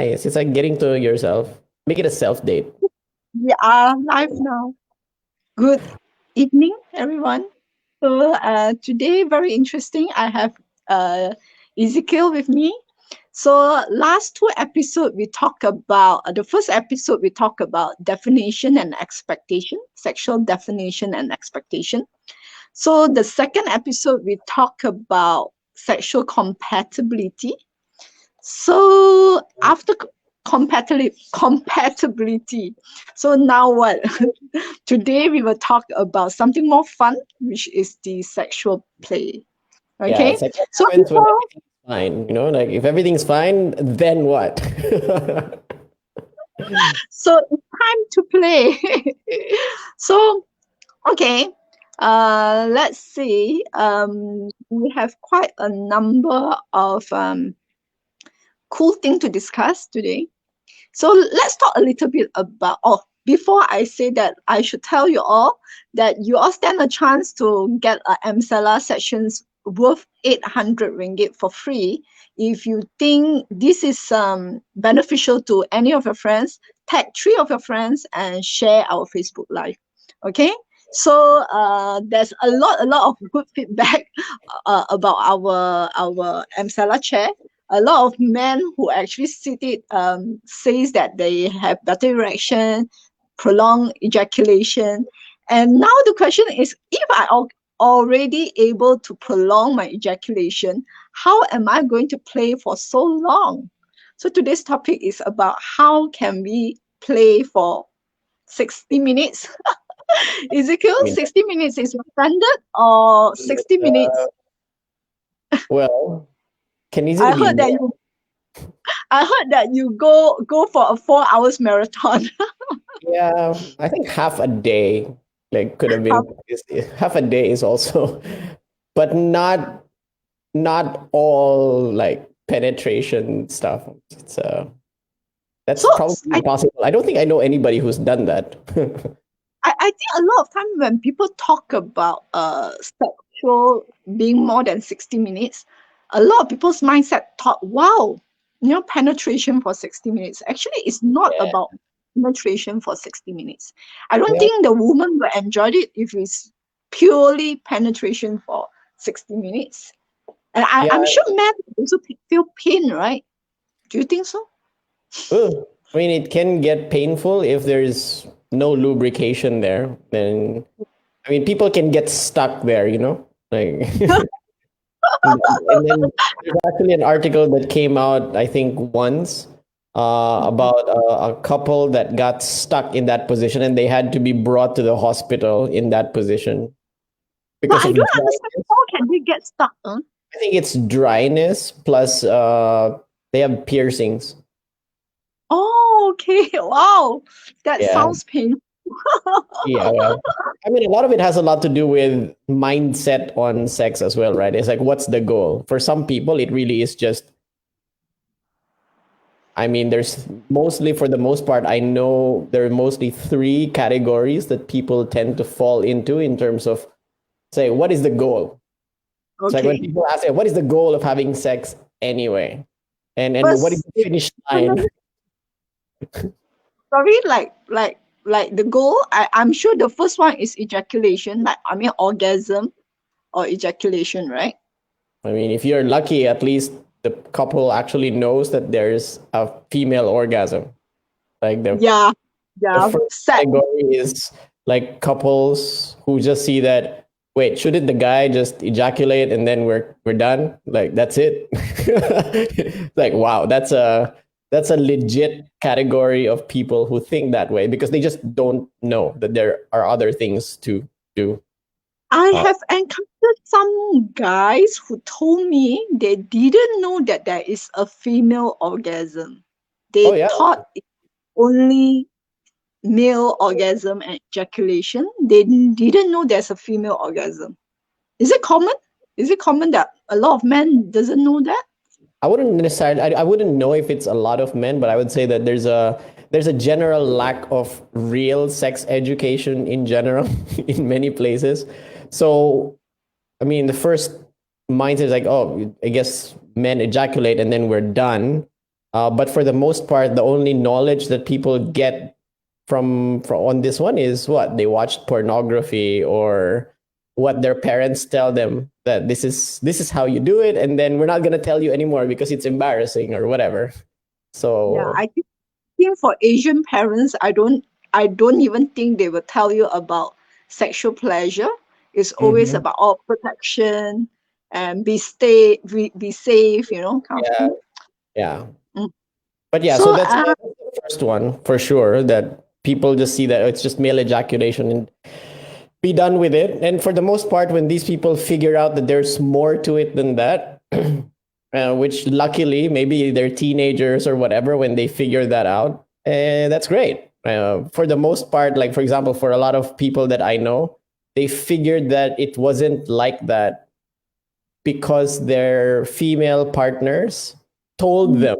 nice. It's like getting to yourself. Make it a self date. We are live now. Good evening, everyone. So today, very interesting. I have uh, Ezekiel with me. So last two episodes we talk about the first episode we talk about definition and expectation, sexual definition and expectation. So the second episode we talk about sexual compatibility. So after compatibility, so now what? Today we will talk about something more fun, which is the sexual play. Yeah, Okay, it's like what so happens when before, everything's fine. Like if everything's fine, then what? so it's time to play. So okay, let's see. We have quite a number of cool thing to discuss today. So let's talk a little bit about, oh, before I say that, I should tell you all that you all stand a chance to get a MCELA sessions worth 800 ringgit for free. If you think this is beneficial to any of your friends, tag 3 of your friends and share our Facebook Live. Okay? So there's a lot of good feedback about our MCELA chair. A lot of men who actually sit it says that they have better erection, prolonged ejaculation. And now the question is, if already able to prolong my ejaculation, how am I going to play for so long? So today's topic is about how can we play for 60 minutes. Ezekiel, I mean, 60 minutes is your standard or 60 minutes? uh, well, can easily I be heard that more. you I heard that you go for a 4 hours marathon. Yeah, I think half a day like could have been half a day is also, but not all like penetration stuff. It's that's So probably I, impossible. I don't think I know anybody who's done that. I think a lot of time when people talk about sexual being more than 60 minutes, a lot of people's mindset thought, wow, penetration for 60 minutes. Actually, it's not Yeah, about penetration for 60 minutes. I don't yeah, think the woman will enjoy it if it's purely penetration for 60 minutes. And yeah. I'm sure men also feel pain, right? Do you think so? Ugh. I mean, it can get painful if there's no lubrication there. Then, I mean, people can get stuck there, like. And then there's actually an article that came out, I think, once about a couple that got stuck in that position and they had to be brought to the hospital in that position But because I of don't understand dryness. how can they get stuck, huh? I think it's dryness plus they have piercings. Oh, okay. Wow. That Yeah. sounds painful. Yeah, yeah. I mean, a lot of it has a lot to do with mindset on sex as well, right? It's like, what's the goal? For some people, it really is just, I mean, there's mostly, for the most part, I know there are mostly three categories that people tend to fall into in terms of, say, what is the goal? It's like when Okay. people ask, what is the goal of having sex anyway? And what is First, the finish line? sorry, like the goal, I'm sure the first one is ejaculation, like I mean orgasm or ejaculation, right? I mean, if you're lucky, at least the couple actually knows that there's a female orgasm. Like Yeah, the yeah. first Set. category is like couples who just see that, wait, shouldn't the guy just ejaculate and then we're done? Like that's it. Like wow, that's a legit category of people who think that way because they just don't know that there are other things to do. I Uh, have encountered some guys who told me they didn't know that there is a female orgasm. oh They yeah. thought it's only male orgasm and ejaculation. They didn't know there's a female orgasm. Is it common? Is it common that a lot of men doesn't know that? I wouldn't necessarily. I wouldn't know if it's a lot of men, but I would say that there's a general lack of real sex education in general in many places. So, I mean, the first mindset is like, oh, I guess men ejaculate and then we're done. But for the most part, the only knowledge that people get from on this one is what they watched pornography or what their parents tell them that this is how you do it, and then we're not gonna tell you anymore because it's embarrassing or whatever. Yeah, So I think for Asian parents, I don't even think they will tell you about sexual pleasure. It's always mhm. about protection and be safe, kind of Yeah, thing. yeah. Mm. But yeah, so So that's the first one for sure. That people just see that it's just male ejaculation and be done with it. And for the most part, when these people figure out that there's more to it than that, which luckily maybe they're teenagers or whatever when they figure that out, that's great. For the most part, like for example, for a lot of people that I know, they figured that it wasn't like that because their female partners told mm, them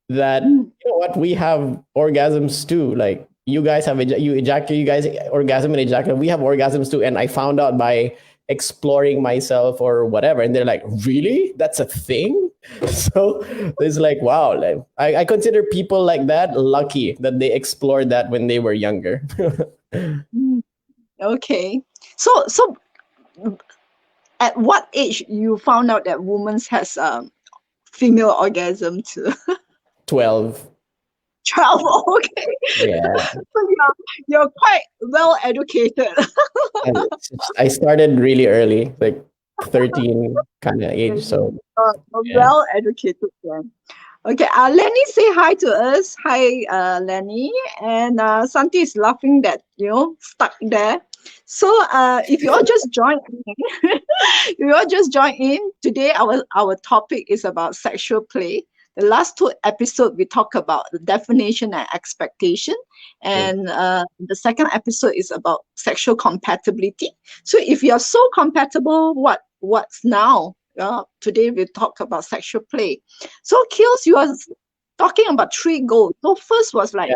that mm, you know what, we have orgasms too, like you guys have you ejaculate, you guys orgasm and ejaculate, we have orgasms too, and I found out by exploring myself or whatever, and they're like, really, that's a thing? So it's like, wow, like, I consider people like that lucky that they explored that when they were younger. mm. Okay. So at what age you found out that women has female orgasm too? 12. 12. Okay. Yeah. So you're quite well educated. And I started really early, like 13 kind of age, so yeah. Well educated then. Okay, Lenny, say hi to us. Hi, Lenny. And Santi is laughing that, stuck there. So if you all just join in, if you all just join in, today our topic is about sexual play. The last two episodes, we talk about the definition and expectation. And the second episode is about sexual compatibility. So if you are so compatible, what's now? Today we talk about sexual play. So Kills, you are talking about three goals. So first was like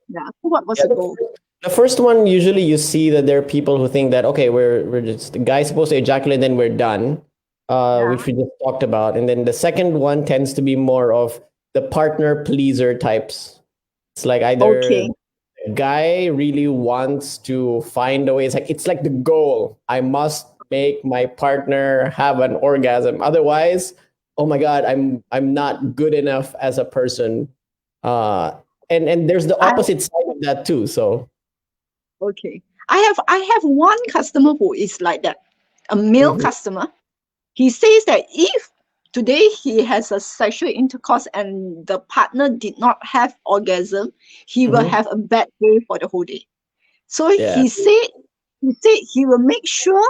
yeah. What was Yeah, the goal? the first one, usually you see that there are people who think that, okay, we're just the guy's supposed to ejaculate, then we're done, Yeah. which we just talked about. And then the second one tends to be more of the partner pleaser types. It's like either Okay. the guy really wants to find a way. It's like the goal. I must make my partner have an orgasm. Otherwise, oh my God, I'm not good enough as a person. Uh, and there's the I opposite side of that too. So okay. I have one customer who is like that, a male mhm, customer. He says that if today he has a sexual intercourse and the partner did not have orgasm, he will mhm, have a bad day for the whole day. So yeah, he said he will make sure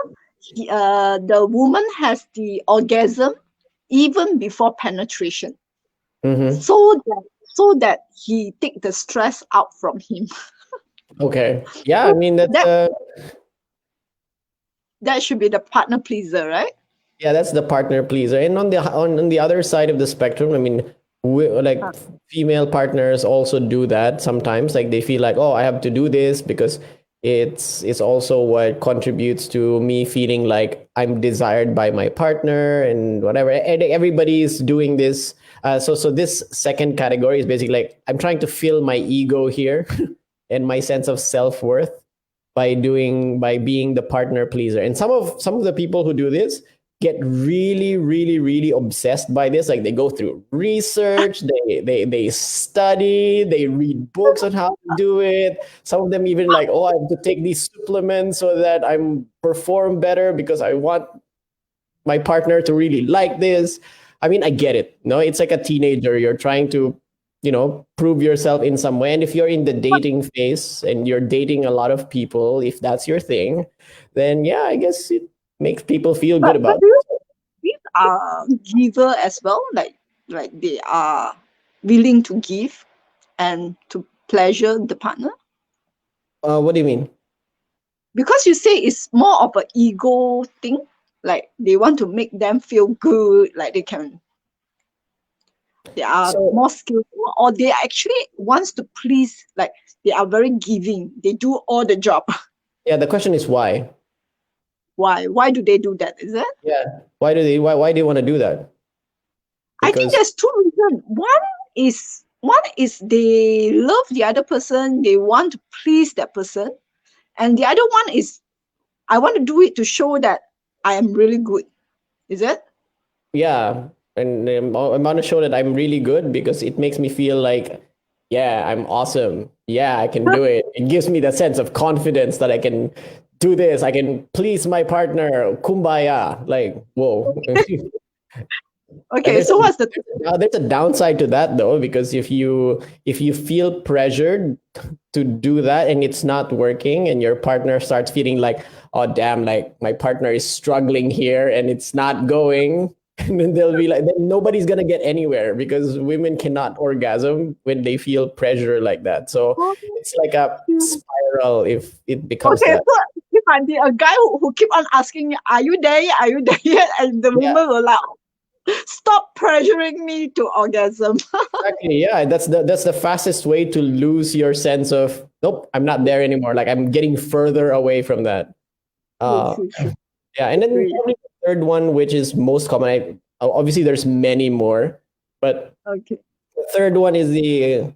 the woman has the orgasm even before penetration, mhm, so that he take the stress out from him. okay, yeah. I So mean that's that that should be the partner pleaser, right? yeah, that's the partner pleaser. And on the other side of the spectrum, I mean, like Huh. female partners also do that sometimes. Like they feel like, oh, I have to do this because it's also what contributes to me feeling like I'm desired by my partner and whatever. And everybody's doing this. So this second category is basically like I'm trying to fill my ego here and my sense of self worth by being the partner pleaser. And some of the people who do this get really really really obsessed by this, like they go through research, they study, they read books on how to do it. Some of them even like, oh, I have to take these supplements so that I'm perform better because I want my partner to really like this. I mean, I get it. No, it's like a teenager. You're trying to, prove yourself in some way. And if you're in the dating phase and you're dating a lot of people, if that's your thing, then yeah, I guess it makes people feel good But about do you it. think are giver as well? Like they are willing to give and to pleasure the partner? What do you mean? Because you say it's more of an ego thing, like they want to make them feel good, like they are So more skillful, or they actually wants to please, like they are very giving, they do all the job. yeah, the question is why? Why do they do that, is it? Yeah, why do they want to do that? I think Because there's two reasons. One one is they love the other person, they want to please that person, and the other one is I want to do it to show that I am really good. Is it? Yeah, and I want to show that I'm really good because it makes me feel like, yeah, I'm awesome. Yeah, I can do it. It gives me the sense of confidence that I can do this. I can please my partner. Kumbaya. Like, whoa. And Okay, so what's the there's a downside to that though, because if you feel pressured to do that and it's not working, and your partner starts feeling like, oh damn, like my partner is struggling here and it's not going, and then they'll be like, then nobody's gonna get anywhere because women cannot orgasm when they feel pressure like that. So it's like a spiral if it becomes okay, that. so if I'm a guy who keep on asking me, are you there yet? Are you there yet? And the Yeah. woman will like, stop pressuring me to orgasm. Exactly. Yeah, that's the fastest way to lose your sense of, nope, I'm not there anymore. Like I'm getting further away from that. True, Uh, true, true. yeah, and then Agree. probably the third one, which is most common. Obviously, there's many more, but Okay. the third one is the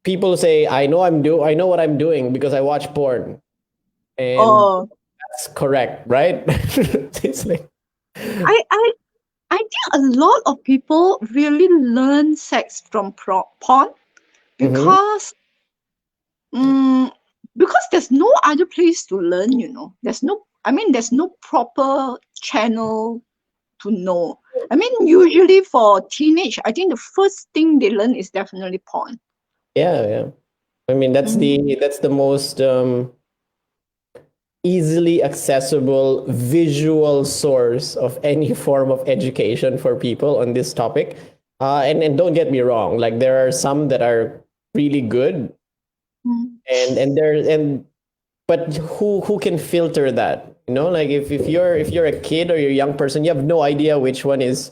people say, I know what I'm doing because I watch porn, and Oh, that's correct, right? It's like, I, I, I think a lot of people really learn sex from porn mhm. because, um, because there's no other place to learn. There's no proper channel to know. I mean, usually for teenage, I think the first thing they learn is definitely porn. Yeah, yeah. I mean, Mm. that's the most easily accessible visual source of any form of education for people on this topic. And don't get me wrong, like there are some that are really good, Mm. and there and but who can filter that? Like if you're a kid or you're a young person, you have no idea which one is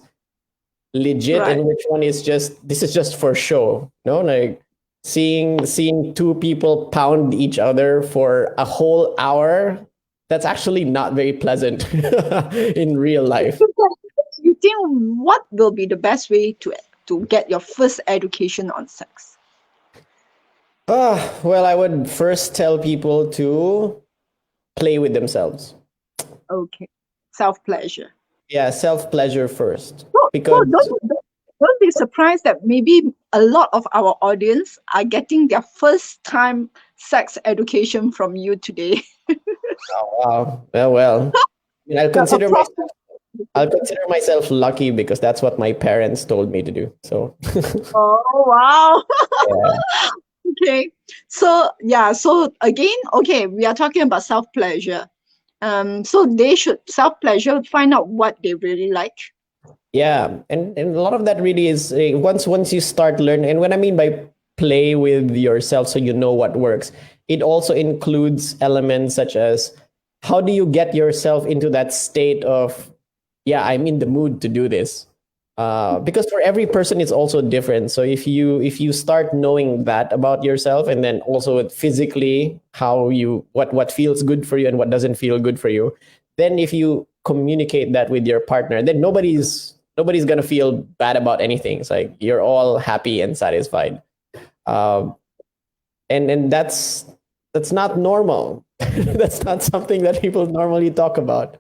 legit Right. and which one is just, this is just for show. Like seeing two people pound each other for a whole hour, that's actually not very pleasant in real life. You think what will be the best way to get your first education on sex? Well, I would first tell people to play with themselves. Okay, self pleasure. Yeah, self pleasure first, So because don't be surprised that maybe a lot of our audience are getting their first time sex education from you today. well, I'll A consider myself proper I'll education. consider myself lucky because that's what my parents told me to do. So Oh wow. yeah. Okay. So yeah, so again, okay, we are talking about self pleasure. So they should self pleasure, find out what they really like. Yeah, and a lot of that really is once you start learning. And what I mean by play with yourself, so you know what works, it also includes elements such as, how do you get yourself into that state of, yeah, I'm in the mood to do this. Because for every person it's also different. So if you start knowing that about yourself, and then also physically how you what feels good for you and what doesn't feel good for you, then if you communicate that with your partner, then nobody's gonna feel bad about anything. It's like you're all happy and satisfied. Um, and that's not normal. That's not something that people normally talk about.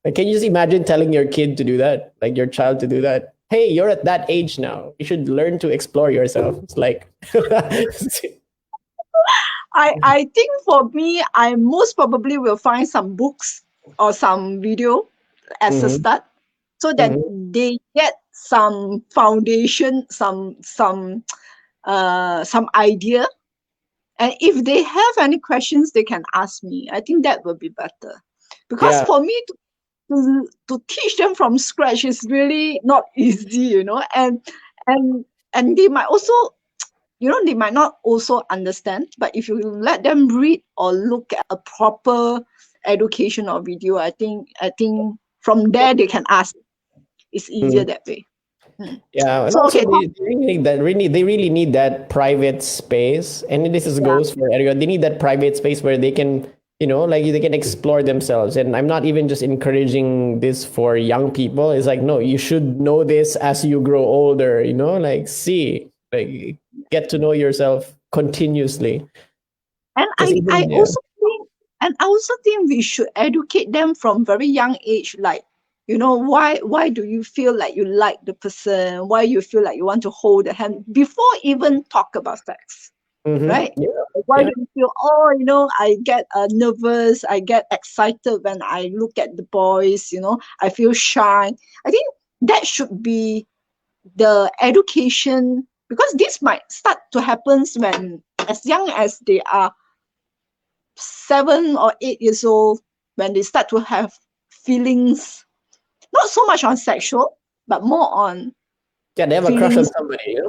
Like, can you just imagine telling your kid to do that, like your child to do that? Hey, you're at that age now. You should learn to explore yourself. It's like, I think for me, I most probably will find some books or some video as a Mhm, start so that mhm. they get some foundation, some idea. And if they have any questions, they can ask me. I think that will be better. Because Yeah, for me to teach them from scratch is really not easy. And and they might also, they might not also understand, but if you let them read or look at a proper education or video, I think from there they can ask. It's easier mhm. that way. Mm. Yeah, and So also okay, they really need that. They really need that private space, and this is yeah, goes for everyone. They need that private space where they can like they can explore themselves. And I'm not even just encouraging this for young people. It's like, no, you should know this as you grow older, like get to know yourself continuously. And Because I even, yeah. also think, we should educate them from very young age, like, why do you feel like you like the person? Why you feel like you want to hold the hand before even talk about sex, right? Yeah, Why yeah. do you feel, I get nervous, I get excited when I look at the boys, I feel shy. I think that should be the education, because this might start to happen when as young as they are 7 or 8 years old, when they start to have feelings, not so much on sexual, but more on Yeah, they have a crush on feelings. somebody.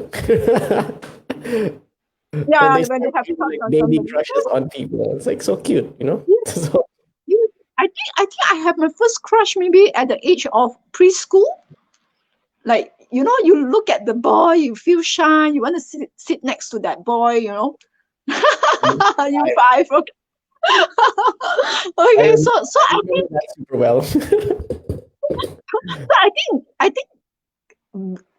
When Yeah, they when they start have having crush like on baby somebody. crushes on people, it's like so cute. Yeah, So yeah. I think I have my first crush maybe at the age of preschool. Like, you look at the boy, you feel shy, you want to sit next to that boy, you I, five. Okay. I Okay, remember, so I I remember think that super well. I think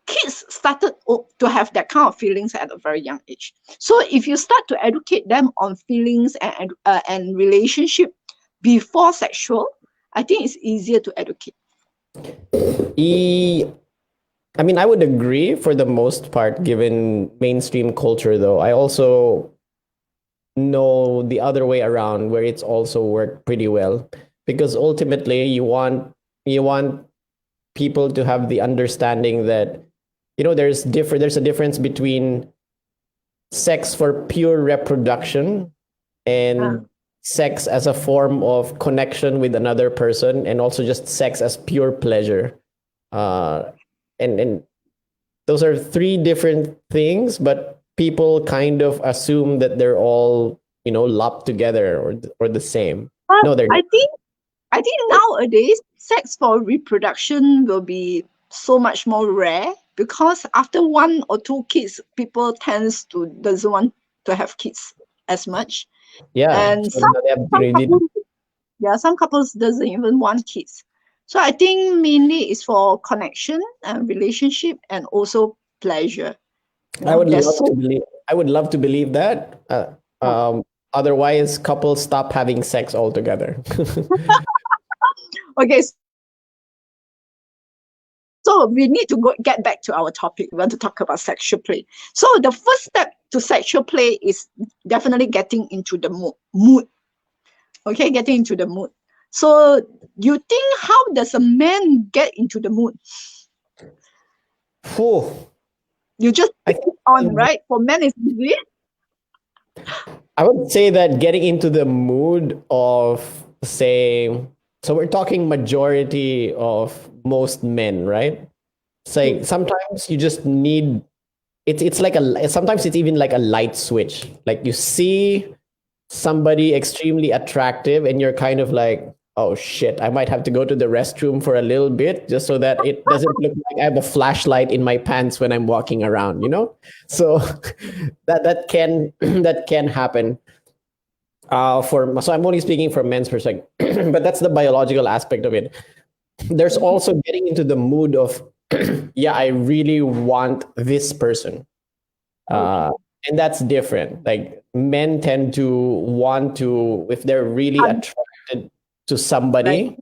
kids started to have that kind of feelings at a very young age. So if you start to educate them on feelings and relationship before sexual, I think it's easier to educate. E, I mean, I would agree for the most part, given mainstream culture, though. I also know the other way around where it's also worked pretty well. Because ultimately you want people to have the understanding that, there's a difference between sex for pure reproduction Uh, and sex as a form of connection with another person, and also just sex as pure pleasure. uh and those are three different things, but people kind of assume that they're all, lopped together, or the same. but No, they're not. I think nowadays sex for reproduction will be so much more rare, because after 1 or 2 kids, people tends to doesn't want to have kids as much. Yeah, And so some now they have, some couples, yeah, some couples doesn't even want kids. So I think mainly it's for connection and relationship and also pleasure. I would There's love so to believe I would love to believe that. Otherwise, couples stop having sex altogether. okay. So we need to get back to our topic. We want to talk about sexual play. So the first step to sexual play is definitely getting into the mood. Okay, getting into the mood. So you think, how does a man get into the mood? Phew. You just I put think it on, right? For men, it's easy. I would say that getting into the mood of, say, so we're talking majority of most men, right? It's like sometimes you just need, it's like sometimes it's even like a light switch. Like you see somebody extremely attractive and you're kind of like, oh shit, I might have to go to the restroom for a little bit just so that it doesn't look like I have a flashlight in my pants when I'm walking around. So that can that can happen. So I'm only speaking from men's perspective, but that's the biological aspect of it. There's also getting into the mood of, yeah, I really want this person. Okay. uh, and that's different. Like men tend to want to, if they're really Hunt, attracted to right? somebody.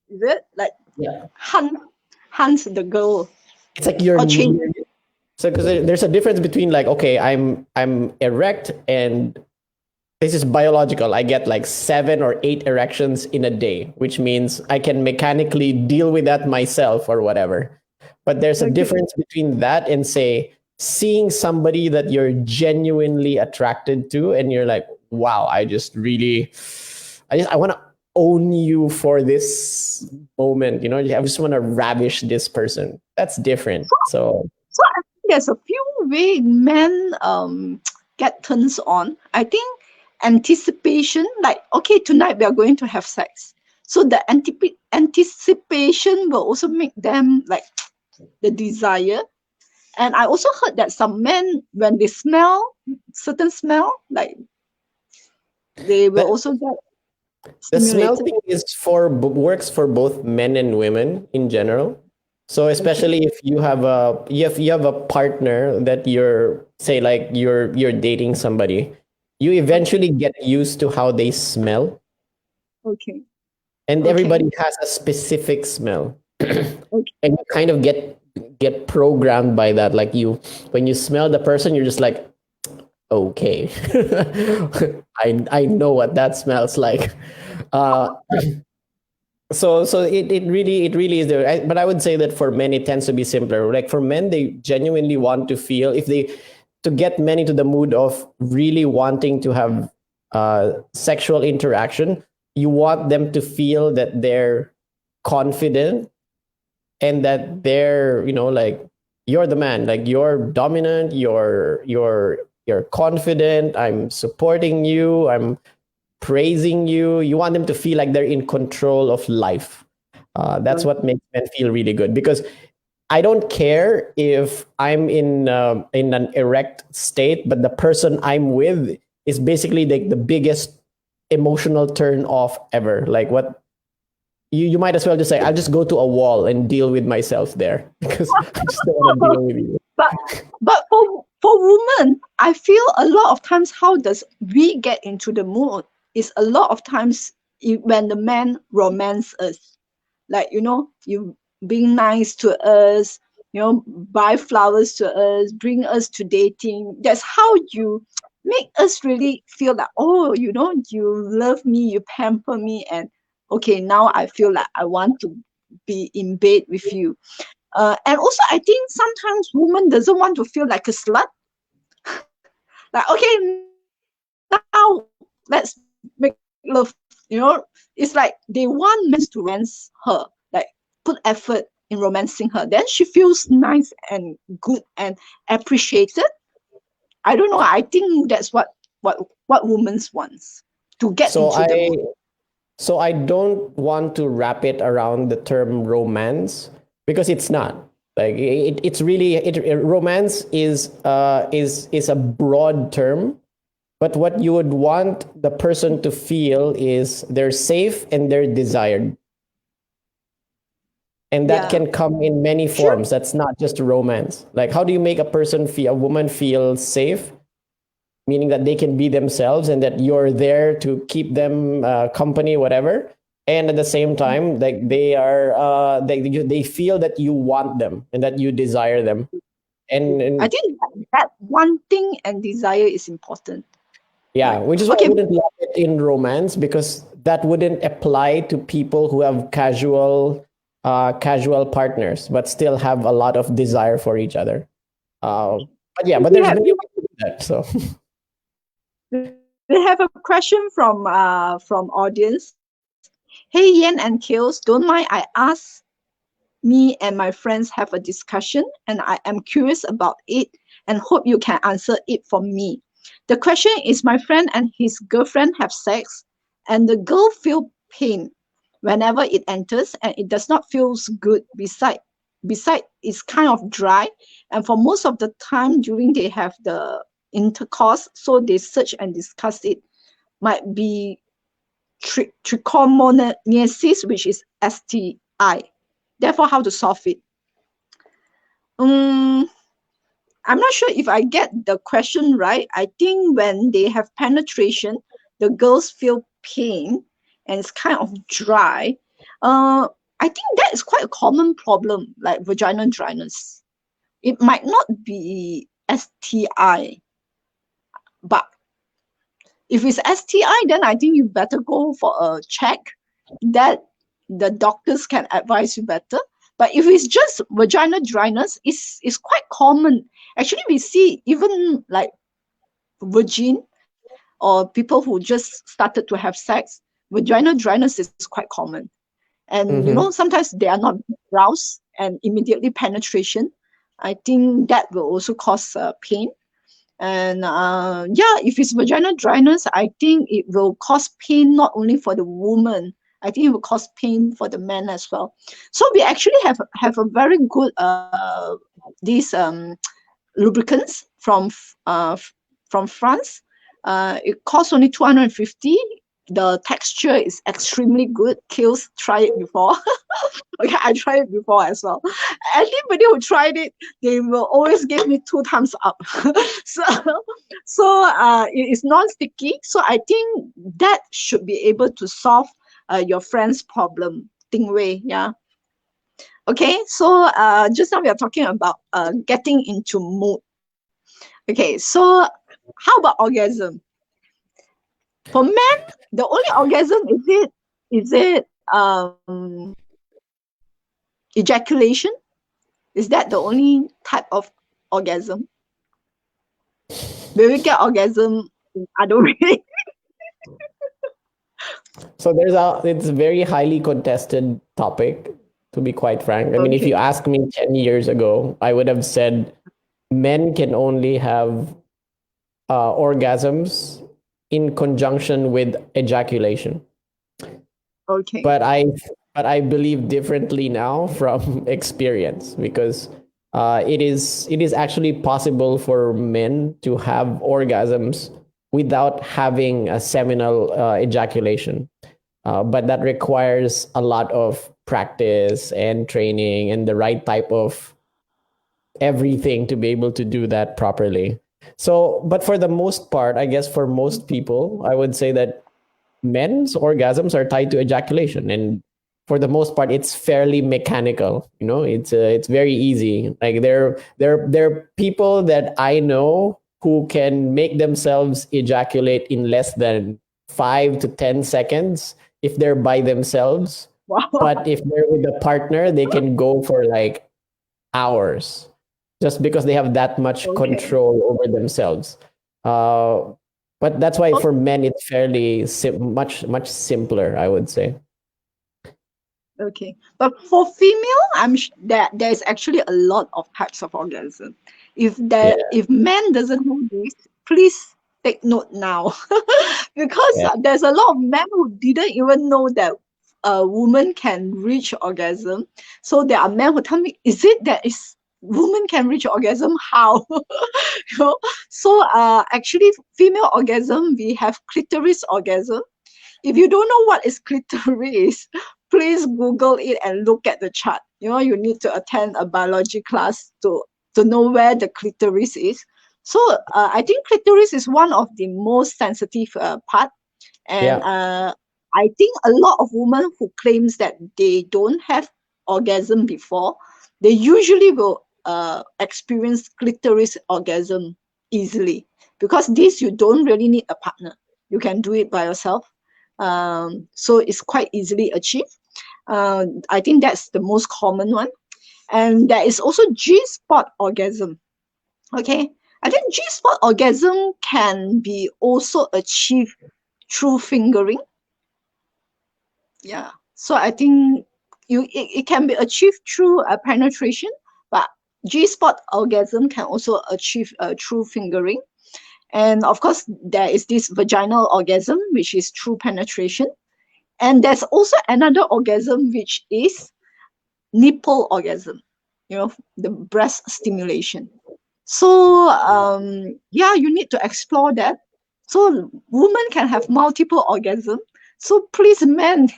Is it like Yeah, hunt, hunt the girl it's like you're or change? near. So because there's a difference between, like, okay, I'm erect, and this is biological. I get like 7 or 8 erections in a day, which means I can mechanically deal with that myself or whatever. But there's a Okay. difference between that and, say, seeing somebody that you're genuinely attracted to, and you're like, wow, I want to own you for this moment. I just want to ravish this person. That's different. So So I think there's a few way men get turns on. I think anticipation, like, okay, tonight we are going to have sex. So the anticipation will also make them like the desire. And I also heard that some men, when they smell certain smell, like they will that also get. The smell stimulated. thing is works for both men and women in general. So Okay. especially if you have a partner that you're, say, like you're dating somebody, you Okay. eventually get used to how they smell, Okay. and Okay. everybody has a specific smell. Okay. And you kind of get programmed by that. Like, when you smell the person, you're just like, okay, I know what that smells like. Uh, so it really is there. But I would say that for men it tends to be simpler. Like, for men, they genuinely want to feel, if they to get men into the mood of really wanting to have sexual interaction, you want them to feel that they're confident, and that they're, like, you're the man, like, you're dominant, you're confident, I'm supporting you, I'm praising you. You want them to feel like they're in control of life. That's Right. what makes men feel really good, because I don't care if I'm in an erect state, but the person I'm with is basically the biggest emotional turn off ever. Like, what you might as well just say, I'll just go to a wall and deal with myself there, because I just don't want to deal with you. But for women, I feel a lot of times how does we get into the mood is a lot of times when the man romance us, like you being nice to us, buy flowers to us, bring us to dating. That's how you make us really feel like, oh, you love me, you pamper me, and okay, now I feel like I want to be in bed with you. And also, I think sometimes woman doesn't want to feel like a slut. Like, okay, now let's make love. It's like they want men to romance her, like put effort in romancing her. Then she feels nice and good and appreciated. I don't know. I think that's what women wants to get into So the mood. I don't want to wrap it around the term romance, because it's not. Like, it's really, romance is a broad term. But what you would want the person to feel is they're safe and they're desired. And that Yeah, can come in many true. forms. That's not just romance. Like, how do you make a woman feel safe? Meaning that they can be themselves, and that you're there to keep them company, whatever. And at the same time, like, they feel that you want them and that you desire them. I And think that wanting and desire is important. yeah, Like, which is why I okay, wouldn't love it in romance, because that wouldn't apply to people who have casual partners but still have a lot of desire for each other. But yeah, but we there's have many ways to do that. So we have a question from audience. Hey Yen and Kills, don't mind I ask me and my friends have a discussion and I am curious about it and hope you can answer it for me. The question is my friend and his girlfriend have sex and the girl feel pain whenever it enters and it does not feel good beside it's kind of dry and for most of the time during they have the intercourse so they search and discuss it might be trichomoniasis, which is STI. Therefore, how to solve it? Um, I'm not sure if I get the question right. I think when they have penetration, the girls feel pain and it's kind of dry. I think that is quite a common problem, like vaginal dryness. It might not be STI, but if it's STI, then I think you better go for a check that the doctors can advise you better. But if it's just vaginal dryness, it's quite common. Actually, we see even like virgin or people who just started to have sex, vaginal dryness is quite common. And mhm. sometimes they are not aroused and immediately penetration. I think that will also cause pain. And yeah, if it's vaginal dryness, I think it will cause pain not only for the woman. I think it will cause pain for the man as well. So we actually have a very good these lubricants from France. It costs only 250. the texture is extremely good. Kills, try it before. Okay, I tried it before as well. Anybody who tried it, they will always give me 2 thumbs up. so, it is non-sticky. So I think that should be able to solve your friend's problem. Ting Wei, yeah. Okay, so just now we are talking about getting into mood. Okay, so how about orgasm? For men, the only orgasm is it ejaculation? Is that the only type of orgasm? Will we get orgasm in other way? So it's a very highly contested topic, to be quite frank. I mean, if you Okay. asked me 10 years ago, I would have said men can only have orgasms in conjunction with ejaculation. Okay. But I believe differently now from experience, because it is actually possible for men to have orgasms without having a seminal ejaculation. But that requires a lot of practice and training and the right type of everything to be able to do that properly. So, but for the most part, I guess for most people, I would say that men's orgasms are tied to ejaculation, and for the most part it's fairly mechanical. It's very easy. Like there are people that I know who can make themselves ejaculate in less than 5 to 10 seconds if they're by themselves, Wow. but if they're with a partner they can go for like hours, just because they have that much Okay. control over themselves. Uh, but that's why for men it's fairly much simpler, I would say. Okay. But for female, that there's actually a lot of types of orgasm. Yeah, If man doesn't know this, please take note now. Because yeah, there's a lot of men who didn't even know that a woman can reach orgasm. So there are men who tell me, is it that is woman can reach orgasm? How? you know? So actually female orgasm, we have clitoris orgasm. If you don't know what is clitoris, please Google it and look at the chart. You need to attend a biology class to know where the clitoris is. So I think clitoris is one of the most sensitive part, and yeah, I think a lot of women who claims that they don't have orgasm before, they usually will experience clitoris orgasm easily, because this you don't really need a partner. You can do it by yourself. So it's quite easily achieved. I think that's the most common one. And there is also G-spot orgasm. Okay, I think G-spot orgasm can be also achieved through fingering. Yeah. So I think it can be achieved through penetration, but G-spot orgasm can also achieve through fingering. And of course, there is this vaginal orgasm, which is through penetration. And there's also another orgasm, which is nipple orgasm, the breast stimulation. So, yeah, you need to explore that. So, women can have multiple orgasms. So please, men,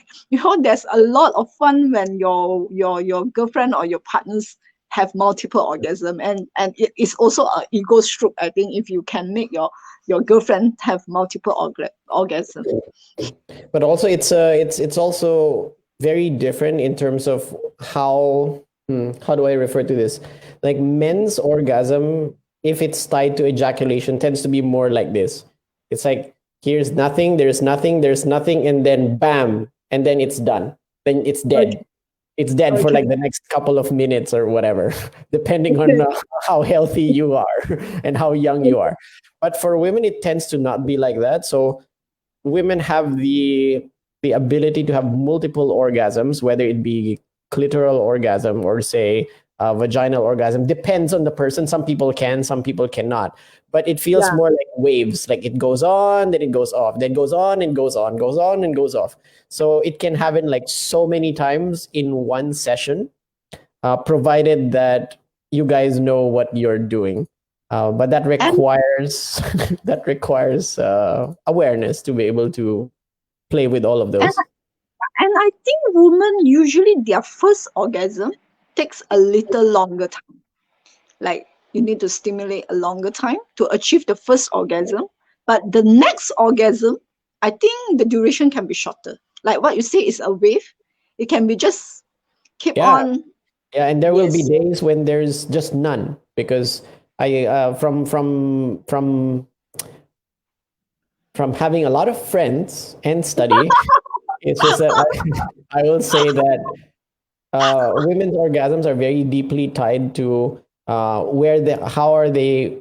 there's a lot of fun when your girlfriend or your partners have multiple orgasm, and it is also an ego stroke. I think if you can make your girlfriend have multiple orgasm. but also it's also very different in terms of how do I refer to this? Like men's orgasm, if it's tied to ejaculation, tends to be more like this. It's like here's nothing, there's nothing, and then bam, and then it's done. Then it's Okay, dead. It's dead for like okay, the next couple of minutes or whatever, depending on how healthy you are and how young you are. But for women, it tends to not be like that. So women have the ability to have multiple orgasms, whether it be clitoral orgasm or say vaginal orgasm. Depends on the person. Some people can, some people cannot. But it feels yeah. more like waves. Like it goes on, then it goes off, then goes on and goes on, goes on and goes off. So it can happen like so many times in one session, provided that you guys know what you're doing. But that And requires that requires awareness to be able to play with all of And those. and I think women usually their first orgasm takes a little longer time. Like you need to stimulate a longer time to achieve the first orgasm. But the next orgasm, I think the duration can be shorter. Like what you say is a wave. It can be just keep Yeah, on. yeah, and there will be Yes. days when there's just none because I from having a lot of friends and study, it's just that I will say that women's orgasms are very deeply tied to how are they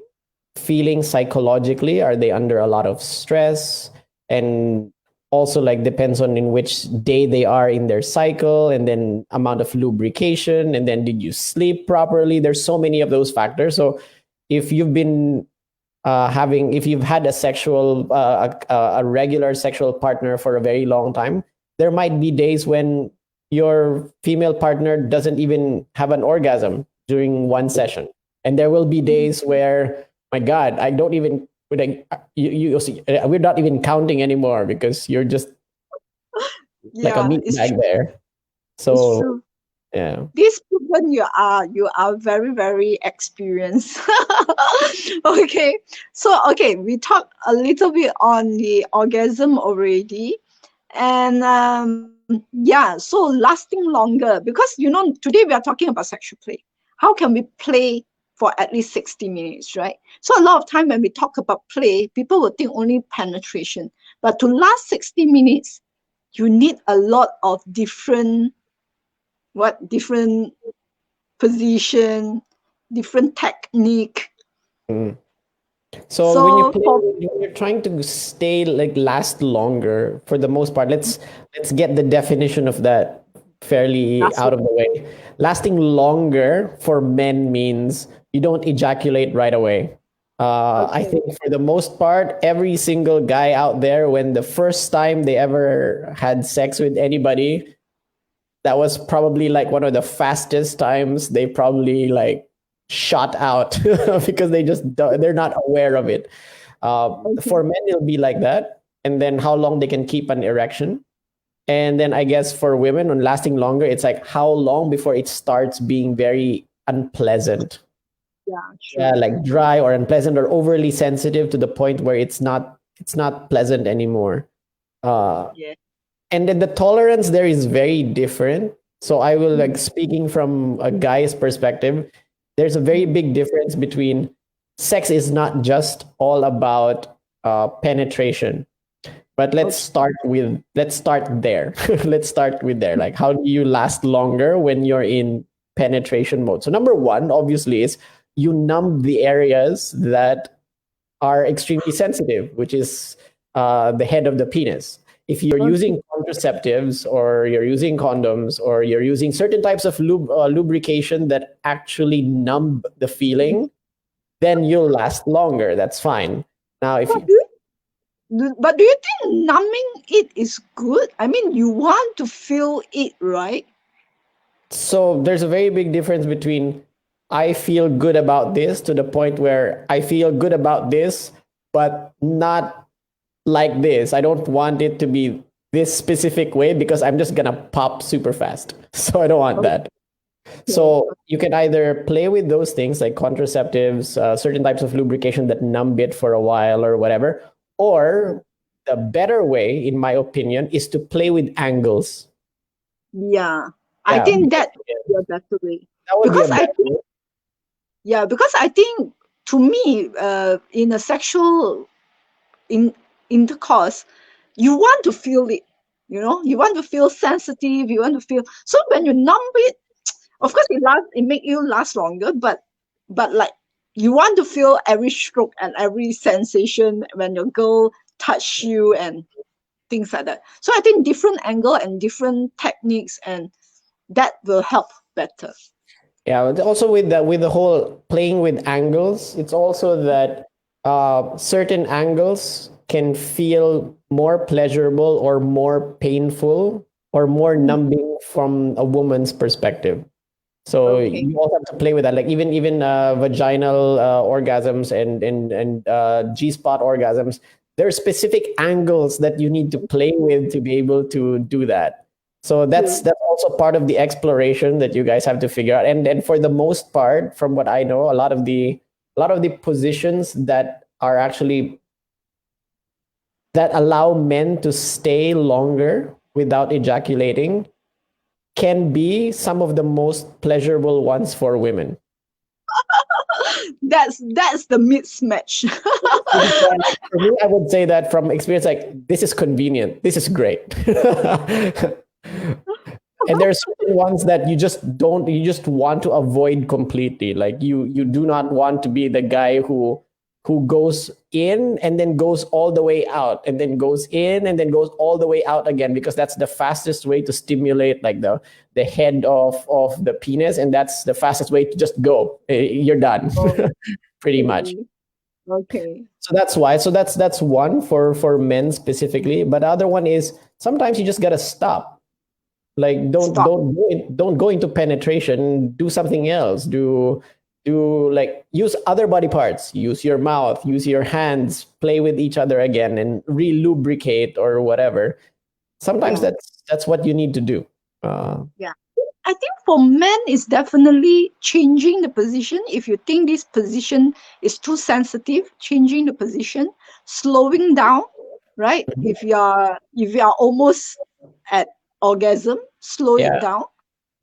feeling psychologically? Are they under a lot of stress? And also like depends on in which day they are in their cycle, and then amount of lubrication, and then did you sleep properly? There's so many of those factors. So if you've been if you've had a a regular sexual partner for a very long time, there might be days when your female partner doesn't even have an orgasm during one session, and there will be days where, my God, I don't even like you see, we're not even counting anymore because you're just like a Yeah, meat it's bag true. there. It's So true. yeah. This proven you are very very experienced. Okay, so okay, we talked a little bit on the orgasm already, and yeah, so lasting longer because today we are talking about sexual play. How can we play for at least 60 minutes, right? So a lot of time when we talk about play, people will think only penetration, but to last 60 minutes, you need a lot of different position, different technique. Mm. So when you So play, for when you're trying to stay like last longer, for the most part, let's get the definition of that fairly last out of one, the way. Lasting longer for men means you don't ejaculate right away. I okay. think for the most part, every single guy out there, when the first time they ever had sex with anybody, that was probably like one of the fastest times they probably like shot out because they're not aware of it. For Okay. men, it'll be like that, and then how long they can keep an erection, and then I guess for women, on lasting longer, it's like how long before it starts being very unpleasant. Yeah, Yeah, true. like dry or unpleasant or overly sensitive to the point where it's not pleasant anymore. Uh, Yeah. and then the tolerance there is very different. So I will, like, Mm, speaking from a guy's perspective, there's a very mm. big difference between sex is not just all about penetration. But Okay. let's start there. Let's start with there. Like, how do you last longer when you're in penetration mode? So number one, obviously, is you numb the areas that are extremely sensitive, which is the head of the penis. If you're Okay. using contraceptives, or you're using condoms, or you're using certain types of lubrication that actually numb the feeling, then you'll last longer. That's fine. Now, if But you, do you think numbing it is good? I mean, you want to feel it, right? so there's a very big difference between I feel good about this to the point where I feel good about this, but not like this. I don't want it to be this specific way because I'm just gonna pop super fast. So I don't want that. Okay. So you can either play with those things like contraceptives, certain types of lubrication that numb it for a while or whatever, or the better way, in my opinion, is to play with angles. Yeah. I Yeah, think because that would be a better way. that would be a Because I better think way. yeah, because I think to me, in a sexual in intercourse, you want to feel it. You want to feel sensitive. You want to feel. So when you numb it, of course, it make you last longer. But like you want to feel every stroke and every sensation when your girl touch you and things like that. So I think different angle and different techniques and that will help better. Yeah, but also with the whole playing with angles, it's also that certain angles can feel more pleasurable or more painful or more Mm, numbing from a woman's perspective. So okay. you also have to play with that, like even vaginal orgasms and G spot orgasms. there are specific angles that you need to play with to be able to do that. So that's also part of the exploration that you guys have to figure out. And then for the most part, from what I know, a lot of the positions that are actually that allow men to stay longer without ejaculating can be some of the most pleasurable ones for women. That's the mismatch. Because, like, for me, I would say that from experience, like, this is convenient, this is great. And there are certain ones that you just want to avoid completely. Like, you do not want to be the guy who goes in and then goes all the way out, and then goes in and then goes all the way out again, because that's the fastest way to stimulate, like, the head of the penis, and that's the fastest way to just go. You're done. Pretty much. Okay. So that's why. So that's one for men specifically. But the other one is sometimes you just gotta stop. Like, Stop. don't go into penetration. Do something else. Like, use other body parts. Use your mouth. Use your hands. Play with each other again and re-lubricate or whatever. Sometimes that's what you need to do. Yeah. I think for men, it's definitely changing the position. If you think this position is too sensitive, changing the position, slowing down, right? If you are almost at orgasm, slow it Yeah, down.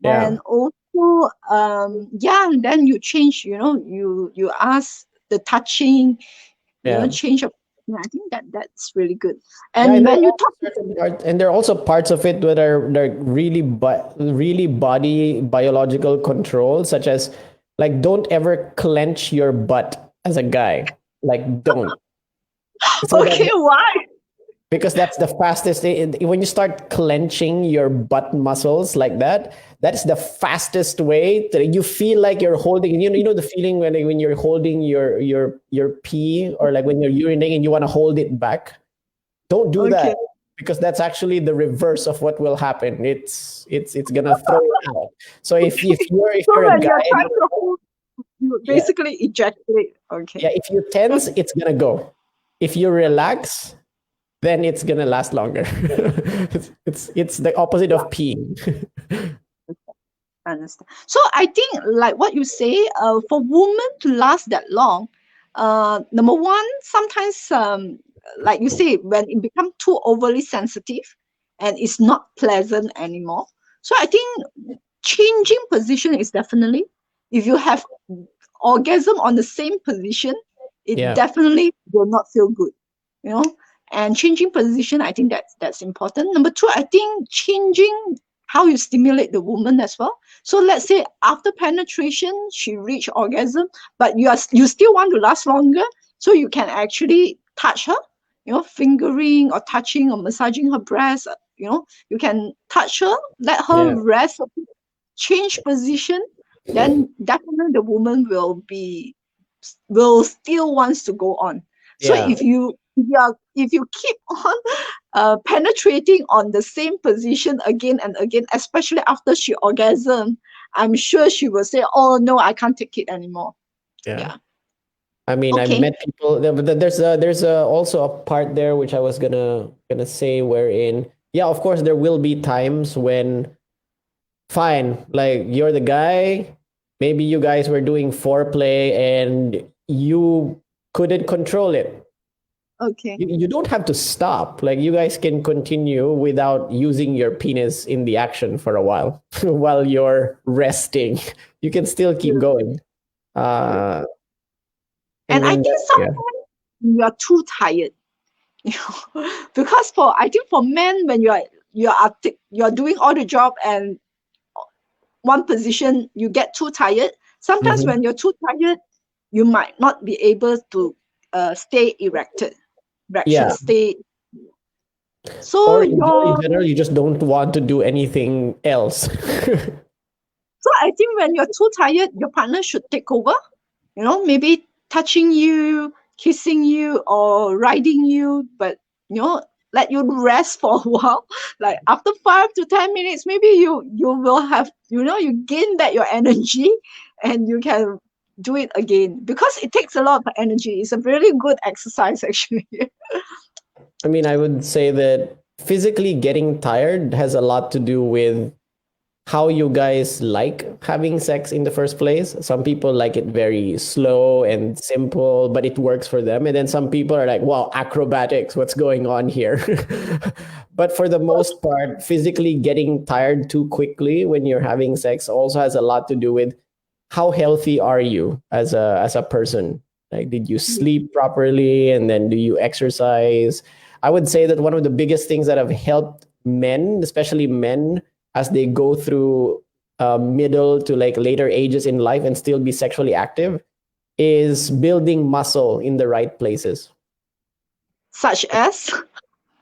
yeah, And also, then you change, you ask the touching, yeah. change of. Yeah, I think that's really good. Yeah, and And there are when you also talk, certain parts, and there are also parts of it that are really, really body biological control, such as, like, don't ever clench your butt as a guy. Like, don't. So that, okay, why? because that's the fastest. When you start clenching your butt muscles like that, that's the fastest way to, you feel like you're holding. You know the feeling when you're holding your pee, or like when you're urinating and you want to hold it back. Don't do that, Okay. because that's actually the reverse of what will happen. It's gonna throw it out. So if So you're a when guy, you're trying to hold, you yeah, basically ejaculate. yeah, Okay. if you tense, it's gonna go. If you relax, then it's gonna last longer. It's the opposite of peeing. Understand. So I think, like what you say, for women to last that long, number one, sometimes, like you say, when it becomes too overly sensitive, and it's not pleasant anymore. So I think changing position is definitely, if you have orgasm on the same position, it Yeah, definitely will not feel good, you know. And changing position, I think that's important. Number two, I think changing how you stimulate the woman as well. So let's say after penetration, she reached orgasm, but you still want to last longer, so you can actually touch her, fingering or touching or massaging her breast. You can touch her, let her yeah, rest, change position, then definitely the woman will still wants to go on. So yeah, if you keep on penetrating on the same position again and again, especially after she orgasm, I'm sure she will say, "Oh no, I can't take it anymore." yeah. Yeah. I mean, I've Okay. met people. There's also a part there which I was gonna say, wherein, yeah, of course there will be times when, fine, like, you're the guy, maybe you guys were doing foreplay and you couldn't control it. Okay. You don't have to stop. Like, you guys can continue without using your penis in the action for a while while you're resting. You can still keep Yeah. going. Yeah. uh And and I then think yeah, sometimes you are too tired. Because I think for men, when you're doing all the job and one position, you get too tired. Sometimes hmm, when you're too tired, you might not be able to stay erected. Erection yeah, stay. So or in your general, you just don't want to do anything else. so I think when you're too tired, your partner should take over. Maybe touching you, kissing you, or riding you, but let you rest for a while. Like after 5 to 10 minutes, maybe you will have, you gain back your energy, and you can do it again, because it takes a lot of energy. It's a really good exercise, actually. I mean, I would say that physically getting tired has a lot to do with how you guys like having sex in the first place. Some people like it very slow and simple, but it works for them. And then some people are like, wow, acrobatics, what's going on here? But for the most part, physically getting tired too quickly when you're having sex also has a lot to do with how healthy are you as a person? Like, did you sleep properly, and then do you exercise? I would say that one of the biggest things that have helped men, especially men, as they go through middle to like later ages in life and still be sexually active, is building muscle in the right places. Such as, I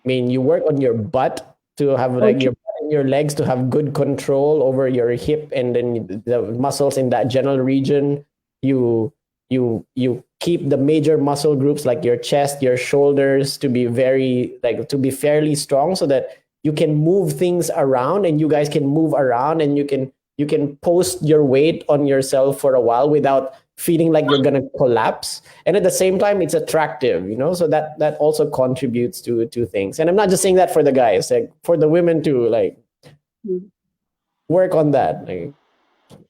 mean, you work on your butt to have like okay, your butt and your legs to have good control over your hip and then the muscles in that general region. You you keep the major muscle groups like your chest, your shoulders to be very like to be fairly strong so that you can move things around and you guys can move around and you can post your weight on yourself for a while without feeling like you're gonna collapse, and at the same time it's attractive, so that also contributes to things. And I'm not just saying that for the guys, like for the women too, like work on that, like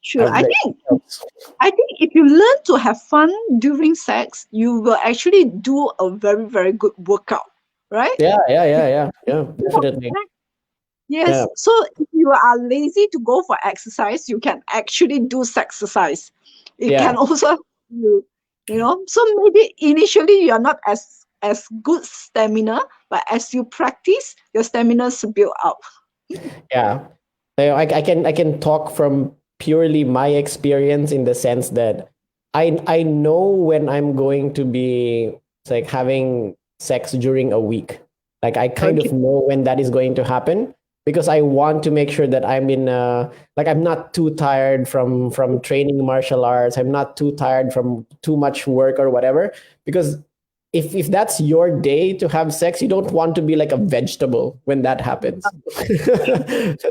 sure. I've like I think if you learn to have fun during sex, you will actually do a very, very good workout, right? yeah, definitely. Yeah, Yes. So if you are lazy to go for exercise, you can actually do exercise. It yeah, can also help you, So maybe initially you are not as good stamina, but as you practice, your stamina is built up. yeah. I can talk from purely my experience in the sense that I know when I'm going to be like having sex during a week. Like I kind Okay. of know when that is going to happen because I want to make sure that I'm in like I'm not too tired from training martial arts. I'm not too tired from too much work or whatever, because if that's your day to have sex, you don't want to be like a vegetable when that happens. It's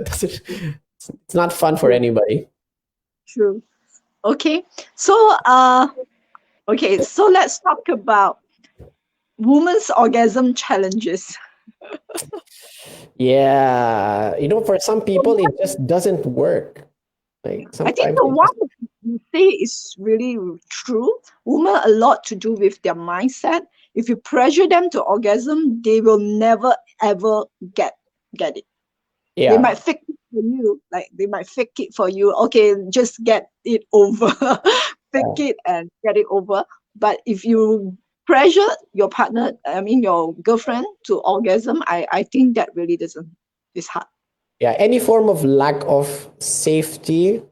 not fun for True. anybody. True. Okay. So okay, so let's talk about women's orgasm challenges. Yeah, for some people it just doesn't work. Like I think sometimes the it one just you say is really true. Women a lot to do with their mindset. If you pressure them to orgasm, they will never ever get it. They yeah. might fake it for you, like they might fake it for you. Okay, just get it over, fake it and get it over. But if you pressure your partner, I mean your girlfriend to orgasm, I think that really doesn't. It's hard. Yeah, any form of lack of safety,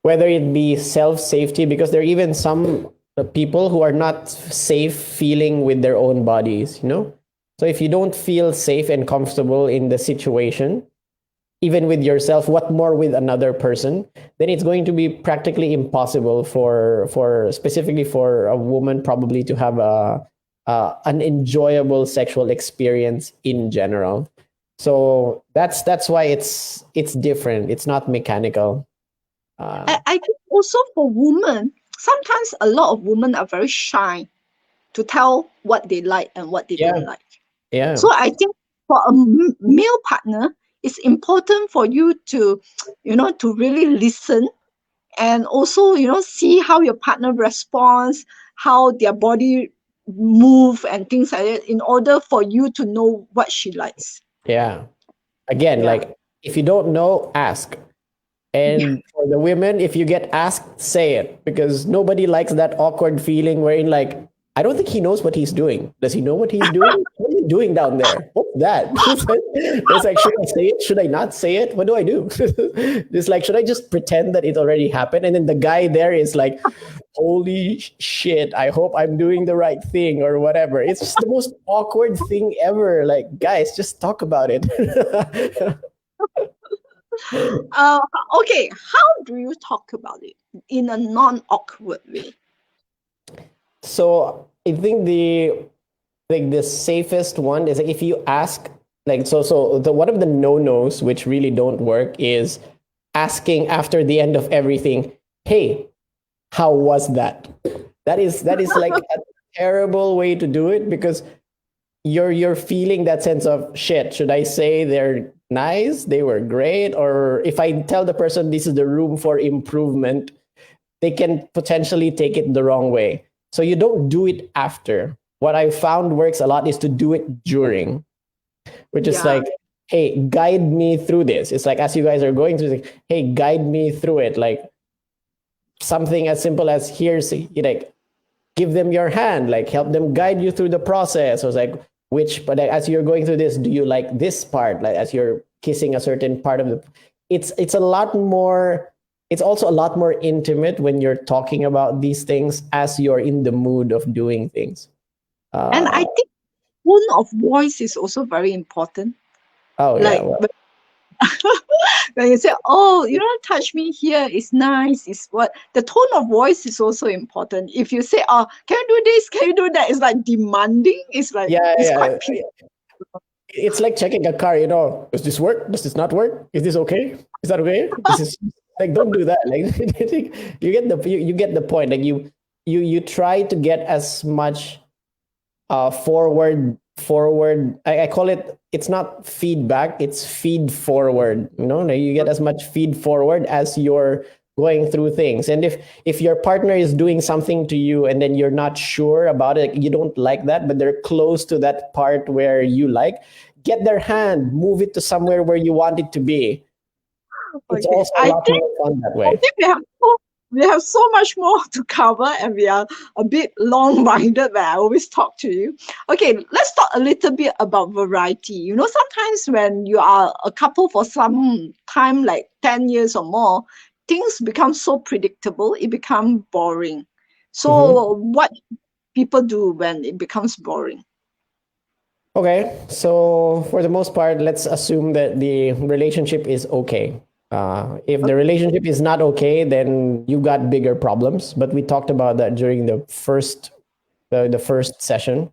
whether it be self safety, because there are even some people who are not safe feeling with their own bodies. So if you don't feel safe and comfortable in the situation, even with yourself, what more with another person, then it's going to be practically impossible for specifically for a woman probably to have an enjoyable sexual experience in general. So that's why it's different. It's not mechanical. Uh, I think also for women, sometimes a lot of women are very shy to tell what they like and what they don't yeah, like. yeah, So I think for a male partner, it's important for you to, to really listen and also, see how your partner responds, how their body move and things like that in order for you to know what she likes. yeah. Again, Yeah. like if you don't know, ask. And for the women, if you get asked, say it, because nobody likes that awkward feeling wherein like, I don't think he knows what he's doing. Does he know what he's doing? What are you doing down there? What's that? It's like, should I say it? Should I not say it? What do I do? It's like, should I just pretend that it already happened? And then the guy there is like, holy shit, I hope I'm doing the right thing or whatever. It's just the most awkward thing ever. Like, guys, just talk about it. Uh, okay, how do you talk about it in a non-awkward way? So I think the safest one is like if you ask, like, so the one of the no-nos which really don't work is asking after the end of everything, hey, how was that? That is like a terrible way to do it, because you're feeling that sense of shit. Should I say they're nice, they were great, or if I tell the person this is the room for improvement, they can potentially take it the wrong way. So you don't do it after. What I found works a lot is to do it during, which is like, hey, guide me through this. It's like, as you guys are going through, like, hey, guide me through it. Like something as simple as here's like, give them your hand, like help them guide you through the process. Or it's like, but as you're going through this, do you like this part? Like as you're kissing a certain part of the, it's a lot more, it's also a lot more intimate when you're talking about these things as you're in the mood of doing things. And I think tone of voice is also very important. Oh yeah. Like when you say, "Oh, you don't touch me here," it's nice. It's what the tone of voice is also important. If you say, "Oh, can you do this? Can you do that?" It's like demanding. It's like it's quite. It's like checking a car. Does this work? Does this not work? Is this okay? Is that okay? This is like, don't do that. Like you get the point. Like you try to get as much forward. I call it. It's not feedback. It's feed forward. Like you get as much feed forward as you're going through things. And if your partner is doing something to you and then you're not sure about it, you don't like that, but they're close to that part where you like, get their hand, move it to somewhere where you want it to be. It's also a lot more fun that way. I think we have so much more to cover, and we are a bit long-minded when I always talk to you. Okay, let's talk a little bit about variety. Sometimes when you are a couple for some time, like 10 years or more, things become so predictable, it becomes boring. So what people do when it becomes boring? Okay, so for the most part, let's assume that the relationship is okay. If the relationship is not okay, then you've got bigger problems. But we talked about that during the first session.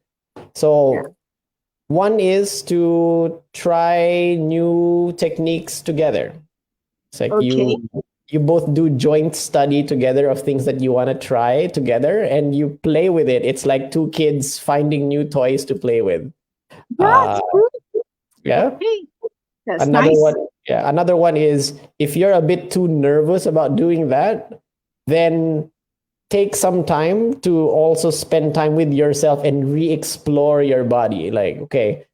So one is to try new techniques together. It's like you both do joint study together of things that you want to try together, and you play with it. It's like two kids finding new toys to play with. Yeah. That's nice. Another one is, if you're a bit too nervous about doing that, then take some time to also spend time with yourself and re-explore your body. Like, okay,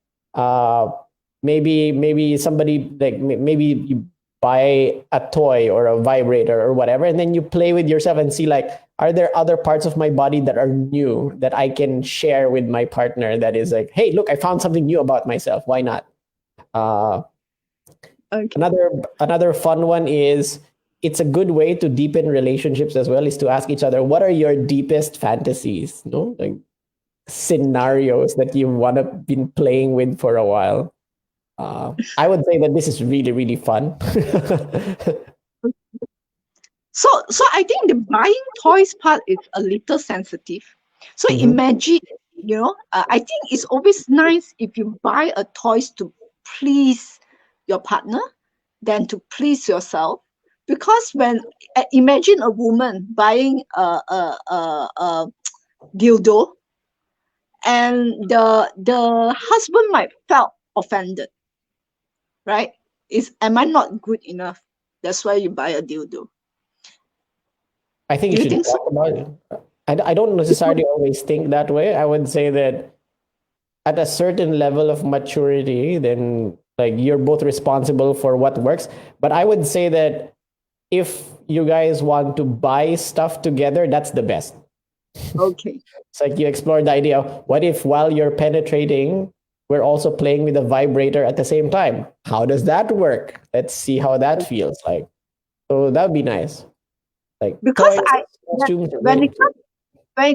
maybe somebody, like maybe you buy a toy or a vibrator or whatever, and then you play with yourself and see, like, are there other parts of my body that are new that I can share with my partner? That is like, hey, look, I found something new about myself. Why not? Another fun one is, it's a good way to deepen relationships as well, is to ask each other, what are your deepest fantasies? Like scenarios that you want to been playing with for a while. I would say that this is really, really fun. So I think the buying toys part is a little sensitive. So imagine, I think it's always nice if you buy a toys to please your partner than to please yourself. Because imagine a woman buying a dildo, and the husband might felt offended, right? Am I not good enough? That's why you buy a dildo. I think you should talk about it. I don't necessarily always think that way. I would say that at a certain level of maturity, then like you're both responsible for what works. But I would say that if you guys want to buy stuff together, that's the best. Okay. It's like you explore the idea of, what if while you're penetrating, we're also playing with a vibrator at the same time? How does that work? Let's see how that feels like. So that would be nice. Like, because when it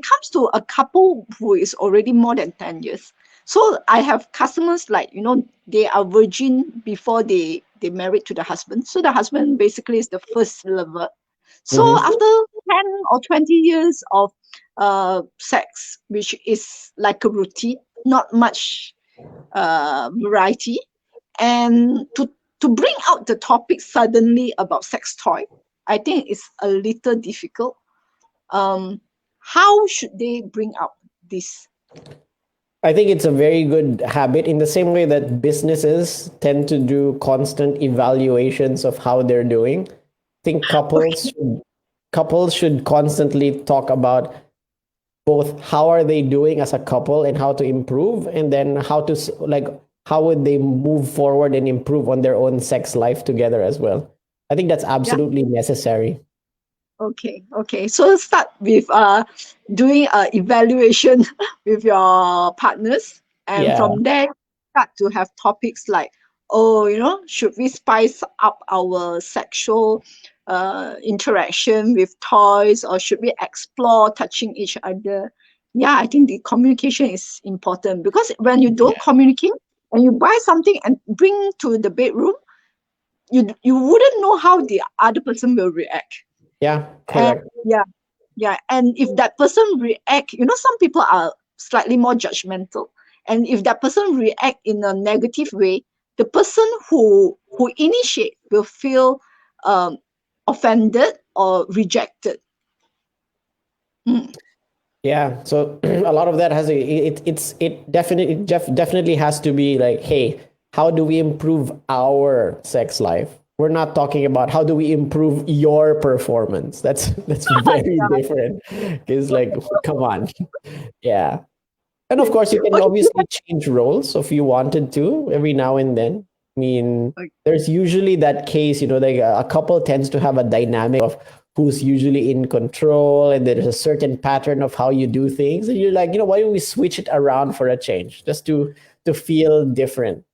comes to a couple who is already more than 10 years, so I have customers like, they are virgin before they married to the husband. So the husband basically is the first lover. So after 10 or 20 years of sex, which is like a routine, not much variety, and to bring out the topic suddenly about sex toy, I think it's a little difficult. How should they bring out this? I think it's a very good habit in the same way that businesses tend to do constant evaluations of how they're doing. I think couples should constantly talk about both how are they doing as a couple and how to improve, and then how to like how would they move forward and improve on their own sex life together as well. I think that's Yeah. absolutely necessary. Okay. So start with doing a evaluation with your partners, and Yeah, from there start to have topics like, oh, should we spice up our sexual interaction with toys, or should we explore touching each other? Yeah, I think the communication is important, because when you don't yeah, communicate and you buy something and bring to the bedroom, you wouldn't know how the other person will react. yeah, And correct. yeah, and if that person react, some people are slightly more judgmental, and if that person react in a negative way, the person who initiate will feel um, offended or rejected. Mm. Yeah, so a lot of that has definitely has to be like, hey, how do we improve our sex life? We're not talking about how do we improve your performance. That's very Yeah. different. It's like, come on. Yeah. And of Okay. course, you can Okay. obviously change roles if you wanted to every now and then. I mean, Okay. there's usually that case, like a couple tends to have a dynamic of who's usually in control, and there's a certain pattern of how you do things. And you're like, why don't we switch it around for a change just to feel different?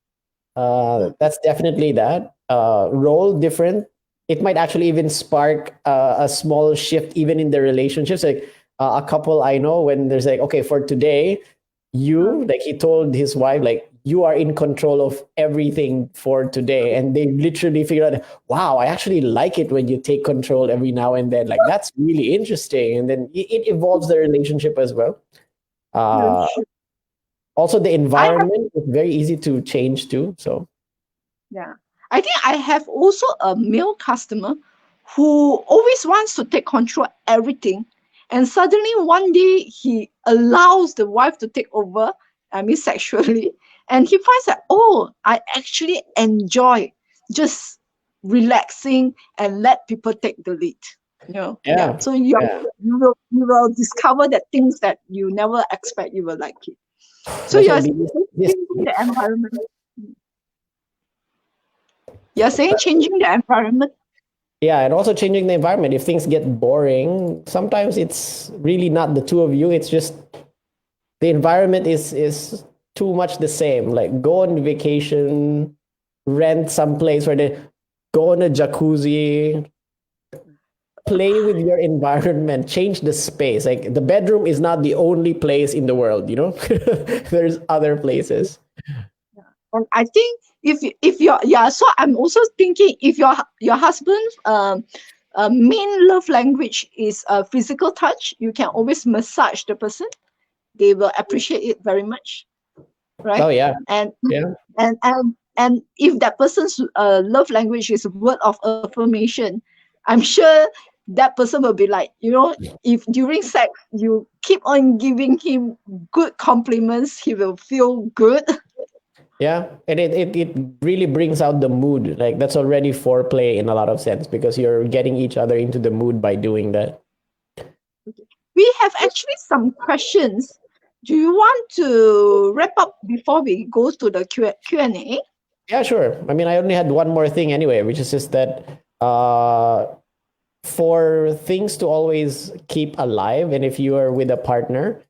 That's definitely that. Role different. It might actually even spark a small shift even in the relationships. Like a couple I know, when there's like, okay, for today, like he told his wife, like, you are in control of everything for today. And they literally figured out, wow, I actually like it when you take control every now and then. Like, that's really interesting. And then it evolves the relationship as well. Yeah, Uh, sure. Also, the I have environment is very easy to change too. So, Yeah. I think I have also a male customer who always wants to take control of everything. And suddenly one day he allows the wife to take over, I mean sexually. And he finds that, oh, I actually enjoy just relaxing and let people take the lead. Yeah. yeah. So you Yeah. you will discover that things that you never expect you will like it. So That's you are what this changing the environment. You're saying changing the environment. yeah, and also changing the environment. If things get boring, sometimes it's really not the two of you. It's just the environment is too much the same. Like, go on vacation, rent some place where they go on a jacuzzi, play with your environment, change the space. Like, the bedroom is not the only place in the world. There's other places. And I think if you're yeah, so I'm also thinking, if your husband's main love language is physical touch, you can always massage the person. They will appreciate it very much, Oh right? yeah. And Yeah. and if that person's love language is word of affirmation, I'm sure that person will be like, if during sex you keep on giving him good compliments, he will feel good. Yeah, and it really brings out the mood. Like, that's already foreplay in a lot of sense, because you're getting each other into the mood by doing that. We have actually some questions. Do you want to wrap up before we go to the Q&A? Yeah, sure. I mean, I only had one more thing anyway, which is just that for things to always keep alive, and if you are with a partner,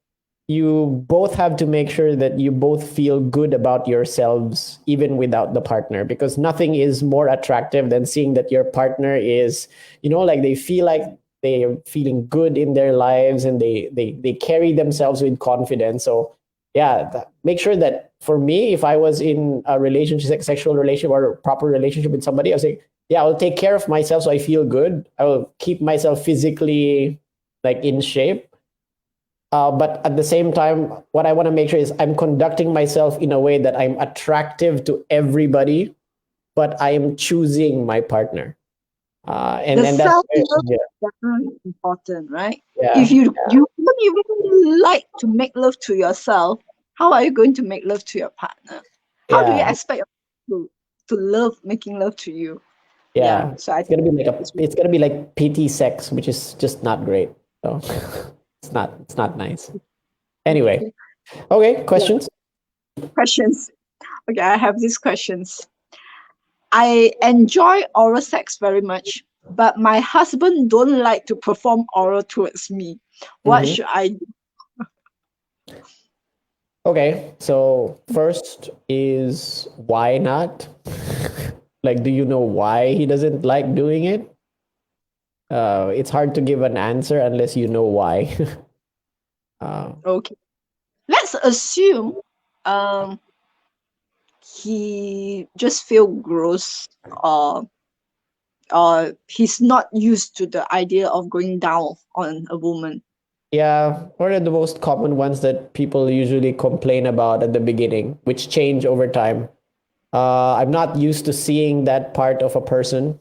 you both have to make sure that you both feel good about yourselves even without the partner, because nothing is more attractive than seeing that your partner is, like, they feel like they're feeling good in their lives, and they carry themselves with confidence. So yeah, make sure that, for me, if I was in a relationship, sexual relationship or a proper relationship with somebody, I was like, yeah, I'll take care of myself so I feel good. I will keep myself physically, like, in shape. But at the same time, what I want to make sure is I'm conducting myself in a way that I'm attractive to everybody, but I am choosing my partner. And The and that's self-love yeah, is definitely important, right? If yeah, you don't even like to make love to yourself, how are you going to make love to your partner? How do you Yeah, expect to love making love to you? Yeah. yeah. So I It's gonna be like it's it's gonna be like PT sex, which is just not great. So it's not nice. Anyway, okay. okay. Yeah. Questions? Questions. Okay, I have these questions. I enjoy oral sex very much, but my husband don't like to perform oral towards me. What Mm-hmm. should I do? Okay. So first is why not? Like, do you know why he doesn't like doing it? It's hard to give an answer unless you know why. uh, Okay. Let's assume um he just feel gross, or he's not used to the idea of going down on a woman. Yeah, what are the most common ones that people usually complain about at the beginning, which change over time? I'm not used to seeing that part of a person.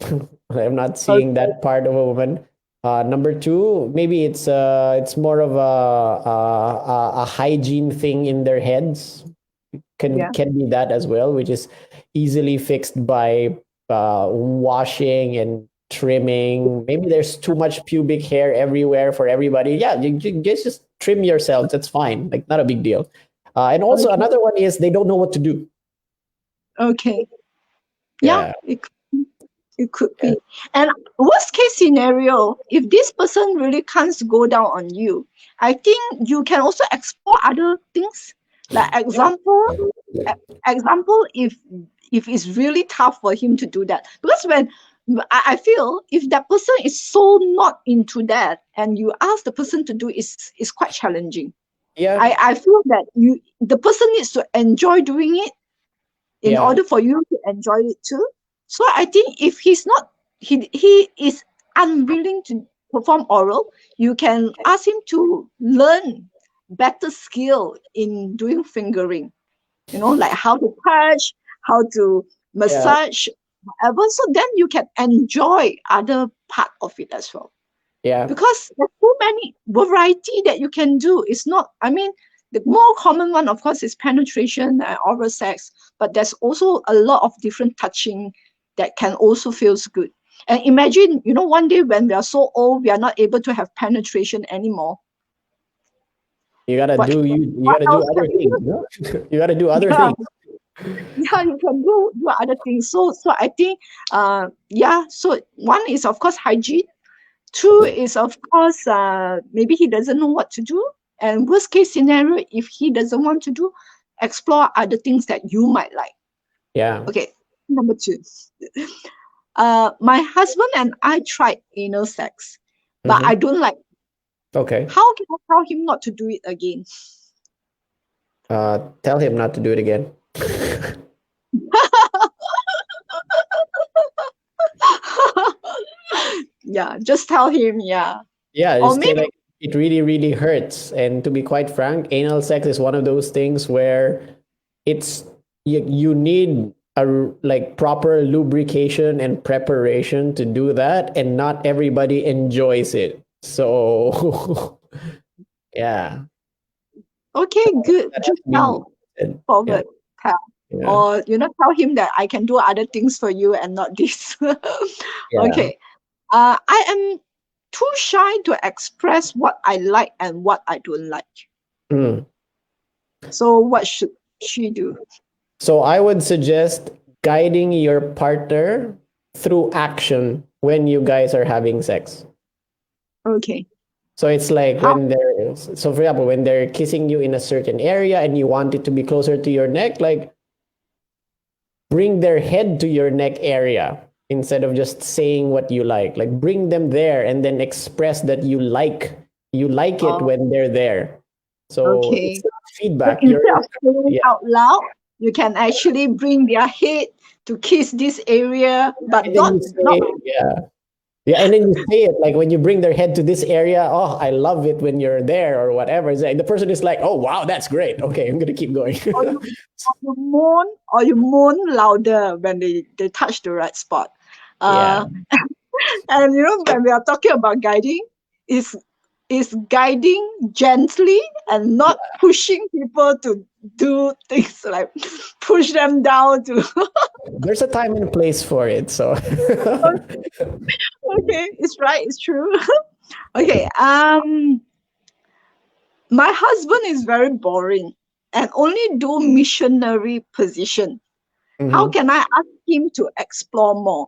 I'm not seeing Okay. that part of a woman. Number two, maybe it's more of a hygiene thing in their heads. Can Yeah. can be that as well, which is easily fixed by washing and trimming. Maybe there's too much pubic hair everywhere for everybody. Yeah, you just trim yourself. That's fine. Like, not a big deal. And also Okay. another one is they don't know what to do. Okay. Yeah, Yeah, it could yeah, be. And worst case scenario, if this person really can't go down on you, I think you can also explore other things. Like yeah, example, if it's really tough for him to do that, because when I feel if that person is so not into that and you ask the person to do, is quite challenging. yeah, I feel that the person needs to enjoy doing it in yeah, order for you to enjoy it too. So I think if he's not, he is unwilling to perform oral, you can ask him to learn better skill in doing fingering. Like how to touch, how to yeah, massage, whatever. So then you can enjoy other part of it as well, yeah, because there's so many variety that you can do. It's not, I mean, the more common one, of course, is penetration and oral sex, but there's also a lot of different touching that can also feels good. And imagine, one day when we are so old, we are not able to have penetration anymore. What you what gotta do else can other we things. do? No? You gotta do other Yeah, things. yeah, you can do other things. So I think, yeah. So one is of course hygiene. Two is, of course, maybe he doesn't know what to do. And worst case scenario, if he doesn't want to do, explore other things that you might like. Yeah. Okay, number two. My husband and I tried anal sex, but Mm-hmm. I don't like. Okay. How can I tell him not to do it again? Tell him not to do it again. Yeah, just tell him, yeah. Yeah, Or just say maybe, like it really, really hurts. And to be quite frank, anal sex is one of those things where it's you need like proper lubrication and preparation to do that, and not everybody enjoys it. So yeah, okay, good. that has Just to be tell said. Yeah, forward. Tell. yeah, Or, tell him that I can do other things for you and not this. yeah. Okay. I am too shy to express what I like and what I don't like. Mm. So what should she do? So I would suggest guiding your partner through action when you guys are having sex. Okay. So it's like How? so for example, when they're kissing you in a certain area and you want it to be closer to your neck, like bring their head to your neck area instead of just saying what you like. Like, bring them there and then express that you like it Oh, when they're there. So it's okay. not So feedback. instead of saying Yeah, out loud, you can actually bring their head to kiss this area, but and then not you not. say, yeah. Yeah, and then you say it like when you bring their head to this area. Oh, I love it when you're there, or whatever. It's like the person is like, oh wow, that's great. Okay, I'm gonna keep going. Or you moan louder when they touch the right spot. Yeah, Uh, and when we are talking about guiding, is is guiding gently and not pushing people to do things like push them down to. There's a time and place for it. So Okay, it's right, it's true. Okay, my husband is very boring and only do missionary position. How Mhm. can I ask him to explore more?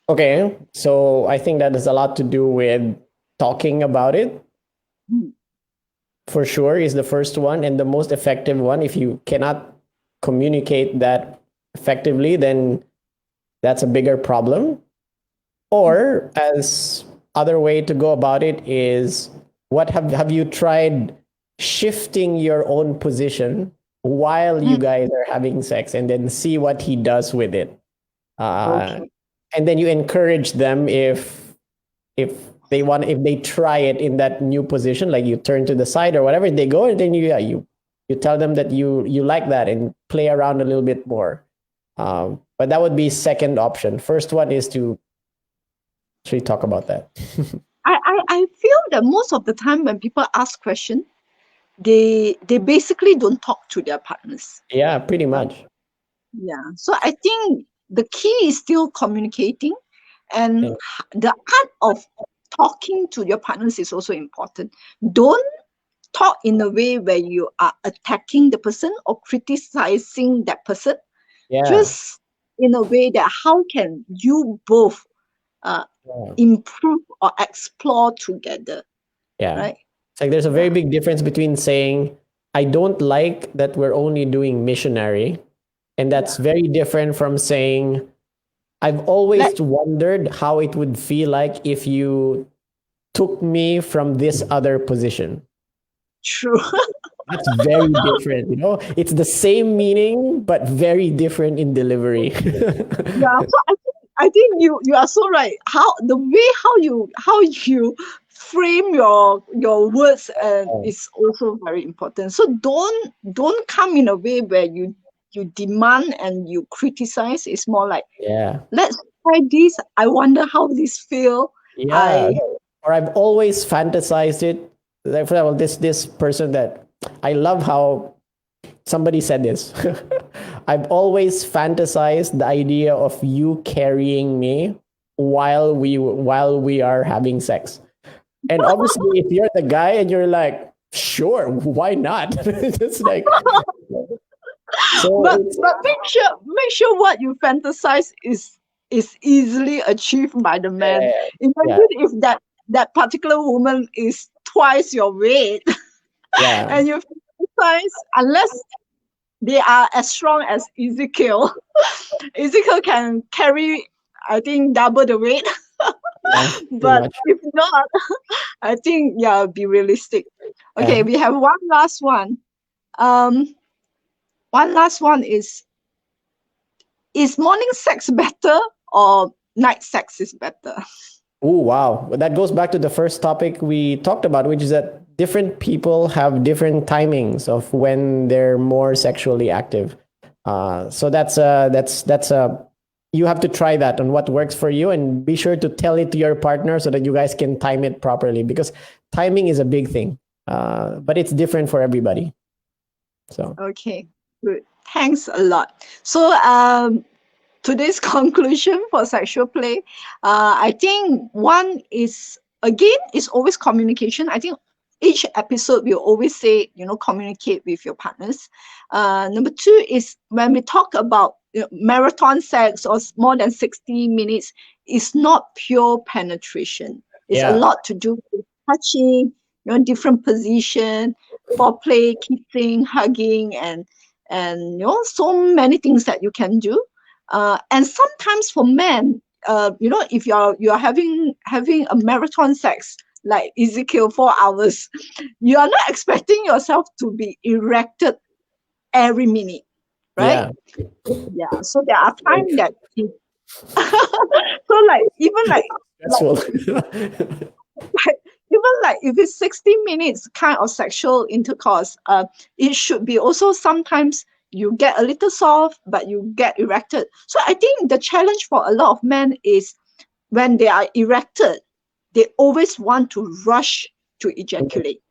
Okay, so I think that has a lot to do with talking about it. Hmm. For sure, is the first one and the most effective one. If you cannot communicate that effectively, then that's a bigger problem. Or as other way to go about it is, what have you tried shifting your own position while you Hmm. guys are having sex, and then see what he does with it. Uh, Okay. and then you encourage them if they want, if they try it in that new position, like you turn to the side or whatever they go, and then you tell them that you like that and play around a little bit more. But that would be second option. First one is to actually talk about that. I feel that most of the time when people ask questions, they basically don't talk to their partners. Yeah, pretty much. Yeah. So I think the key is still communicating, and Yeah. the art of talking to your partners is also important. Don't talk in a way where you are attacking the person or criticizing that person. Yeah. Just in a way that how can you both uh, Yeah. improve or explore together, Yeah. right? It's like there's a very Yeah. big difference between saying, I don't like that we're only doing missionary. And that's Yeah. very different from saying, I've Let always wondered how it would feel like if you took me from this other position. true. That's very different, you know? It's the same meaning, but very different in delivery. Yeah. So I think you are so right. How the way how you frame your words and is also very important. So don't come in a way where you demand and you criticize. It's more like, Yeah. let's try this. I wonder how this feel. Yeah. I Or I've always fantasized it. Like, for example, this person that I love how somebody said this. I've always fantasized the idea of you carrying me while we are having sex. And obviously, if you're the guy and you're like, sure, why not? It's like, so it's, but make sure what you fantasize is easily achieved by the man. yeah, Imagine if that particular woman is twice your weight yeah, and you fantasize, unless they are as strong as Ezekiel. Ezekiel can carry, I think, double the weight. yeah, pretty But much. if not, I think, yeah, be realistic. Okay, Yeah. we have one last one. Um, one last one is morning sex better or night sex is better? Oh, wow. But that goes back to the first topic we talked about, which is that different people have different timings of when they're more sexually active. So that's you have to try that on what works for you, and be sure to tell it to your partner so that you guys can time it properly, because timing is a big thing. But it's different for everybody. So Okay, good. Thanks a lot. So, today's conclusion for sexual play, I think one is, again, is always communication. I think each episode we always say, communicate with your partners. Number two is when we talk about marathon sex or more than 60 minutes, it's not pure penetration. It's a yeah, lot to do with touching, different position, foreplay, kissing, hugging, and so many things that you can do. And sometimes for men, if you're having a marathon sex like Ezekiel 4 hours, you are not expecting yourself to be erected every minute, right? yeah. Yeah. So there are Like, times that so like even stressful. even like if it's 60 minutes kind of sexual intercourse, it should be also sometimes you get a little soft, but you get erected. So I think the challenge for a lot of men is when they are erected, they always want to rush to ejaculate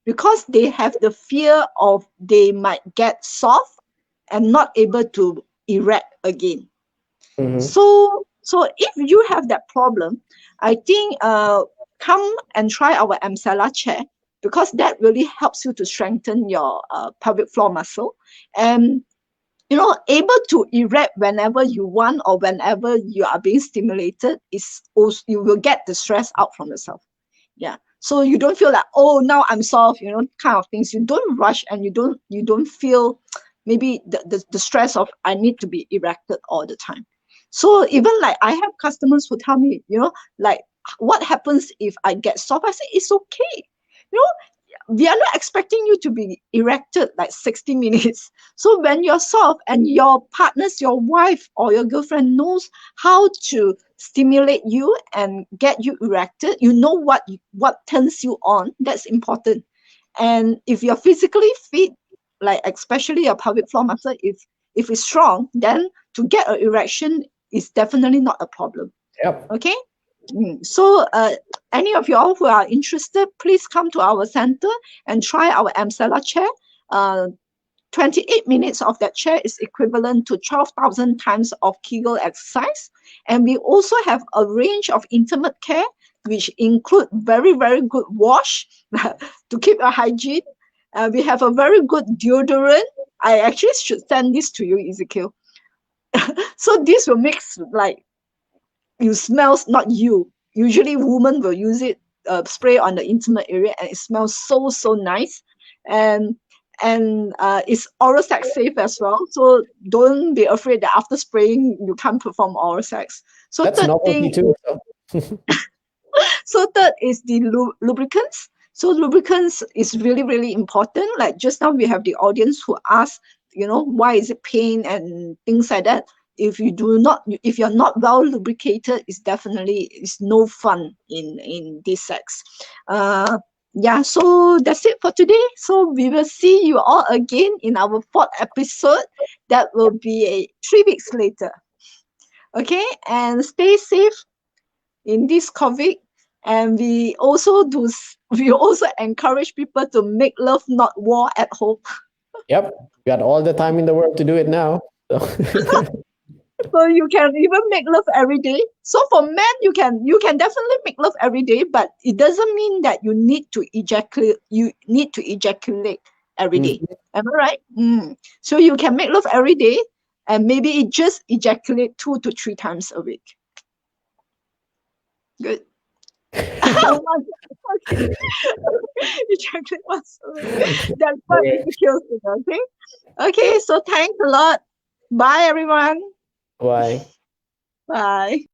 because they have the fear of they might get soft and not able to erect again. Mhm. So if you have that problem, I think come and try our Amsela chair, because that really helps you to strengthen your pelvic floor muscle, and able to erect whenever you want or whenever you are being stimulated, is also, you will get the stress out from yourself. Yeah. So you don't feel like, oh, now I'm soft, kind of things. You don't rush, and you don't feel maybe the stress of I need to be erected all the time. So even like I have customers who tell me, like, what happens if I get soft? I say it's okay. You know, we are not expecting you to be erected like 60 minutes. So when you're soft and your partners, your wife or your girlfriend knows how to stimulate you and get you erected, you know what turns you on. That's important. And if you're physically fit, like especially your pelvic floor muscle, if it's strong, then to get an erection is definitely not a problem. Yep. Okay. So any of y'all who are interested, please come to our center and try our Amsela chair. 28 minutes of that chair is equivalent to 12,000 times of Kegel exercise. And we also have a range of intimate care, which include very, very good wash to keep your hygiene. We have a very good deodorant. I actually should send this to you, Ezekiel. So this will make like you smells, not you. Usually women will use it, spray on the intimate area, and it smells so nice. And it's oral sex safe as well. So don't be afraid that after spraying you can't perform oral sex. So That's third novelty thing, too. so third is the lubricants. So lubricants is really, really important. Like just now we have the audience who asked, why is it pain and things like that. If you're not well lubricated, it's no fun in this sex. Yeah, so that's it for today. So we will see you all again in our 4th episode. That will be 3 weeks later. Okay, and stay safe in this COVID. And we also encourage people to make love, not war, at home. Yep. Got all the time in the world to do it now. So So you can even make love every day. So for men, you can definitely make love every day, but it doesn't mean that you need to ejaculate. You need to ejaculate every day. Am I right? So you can make love every day, and maybe it just ejaculate 2 to 3 times a week. Good. Oh my God. Okay. Ejaculate once a week. That's what okay. it kills you. Okay. Okay. So thanks a lot. Bye, everyone. Why? Bye.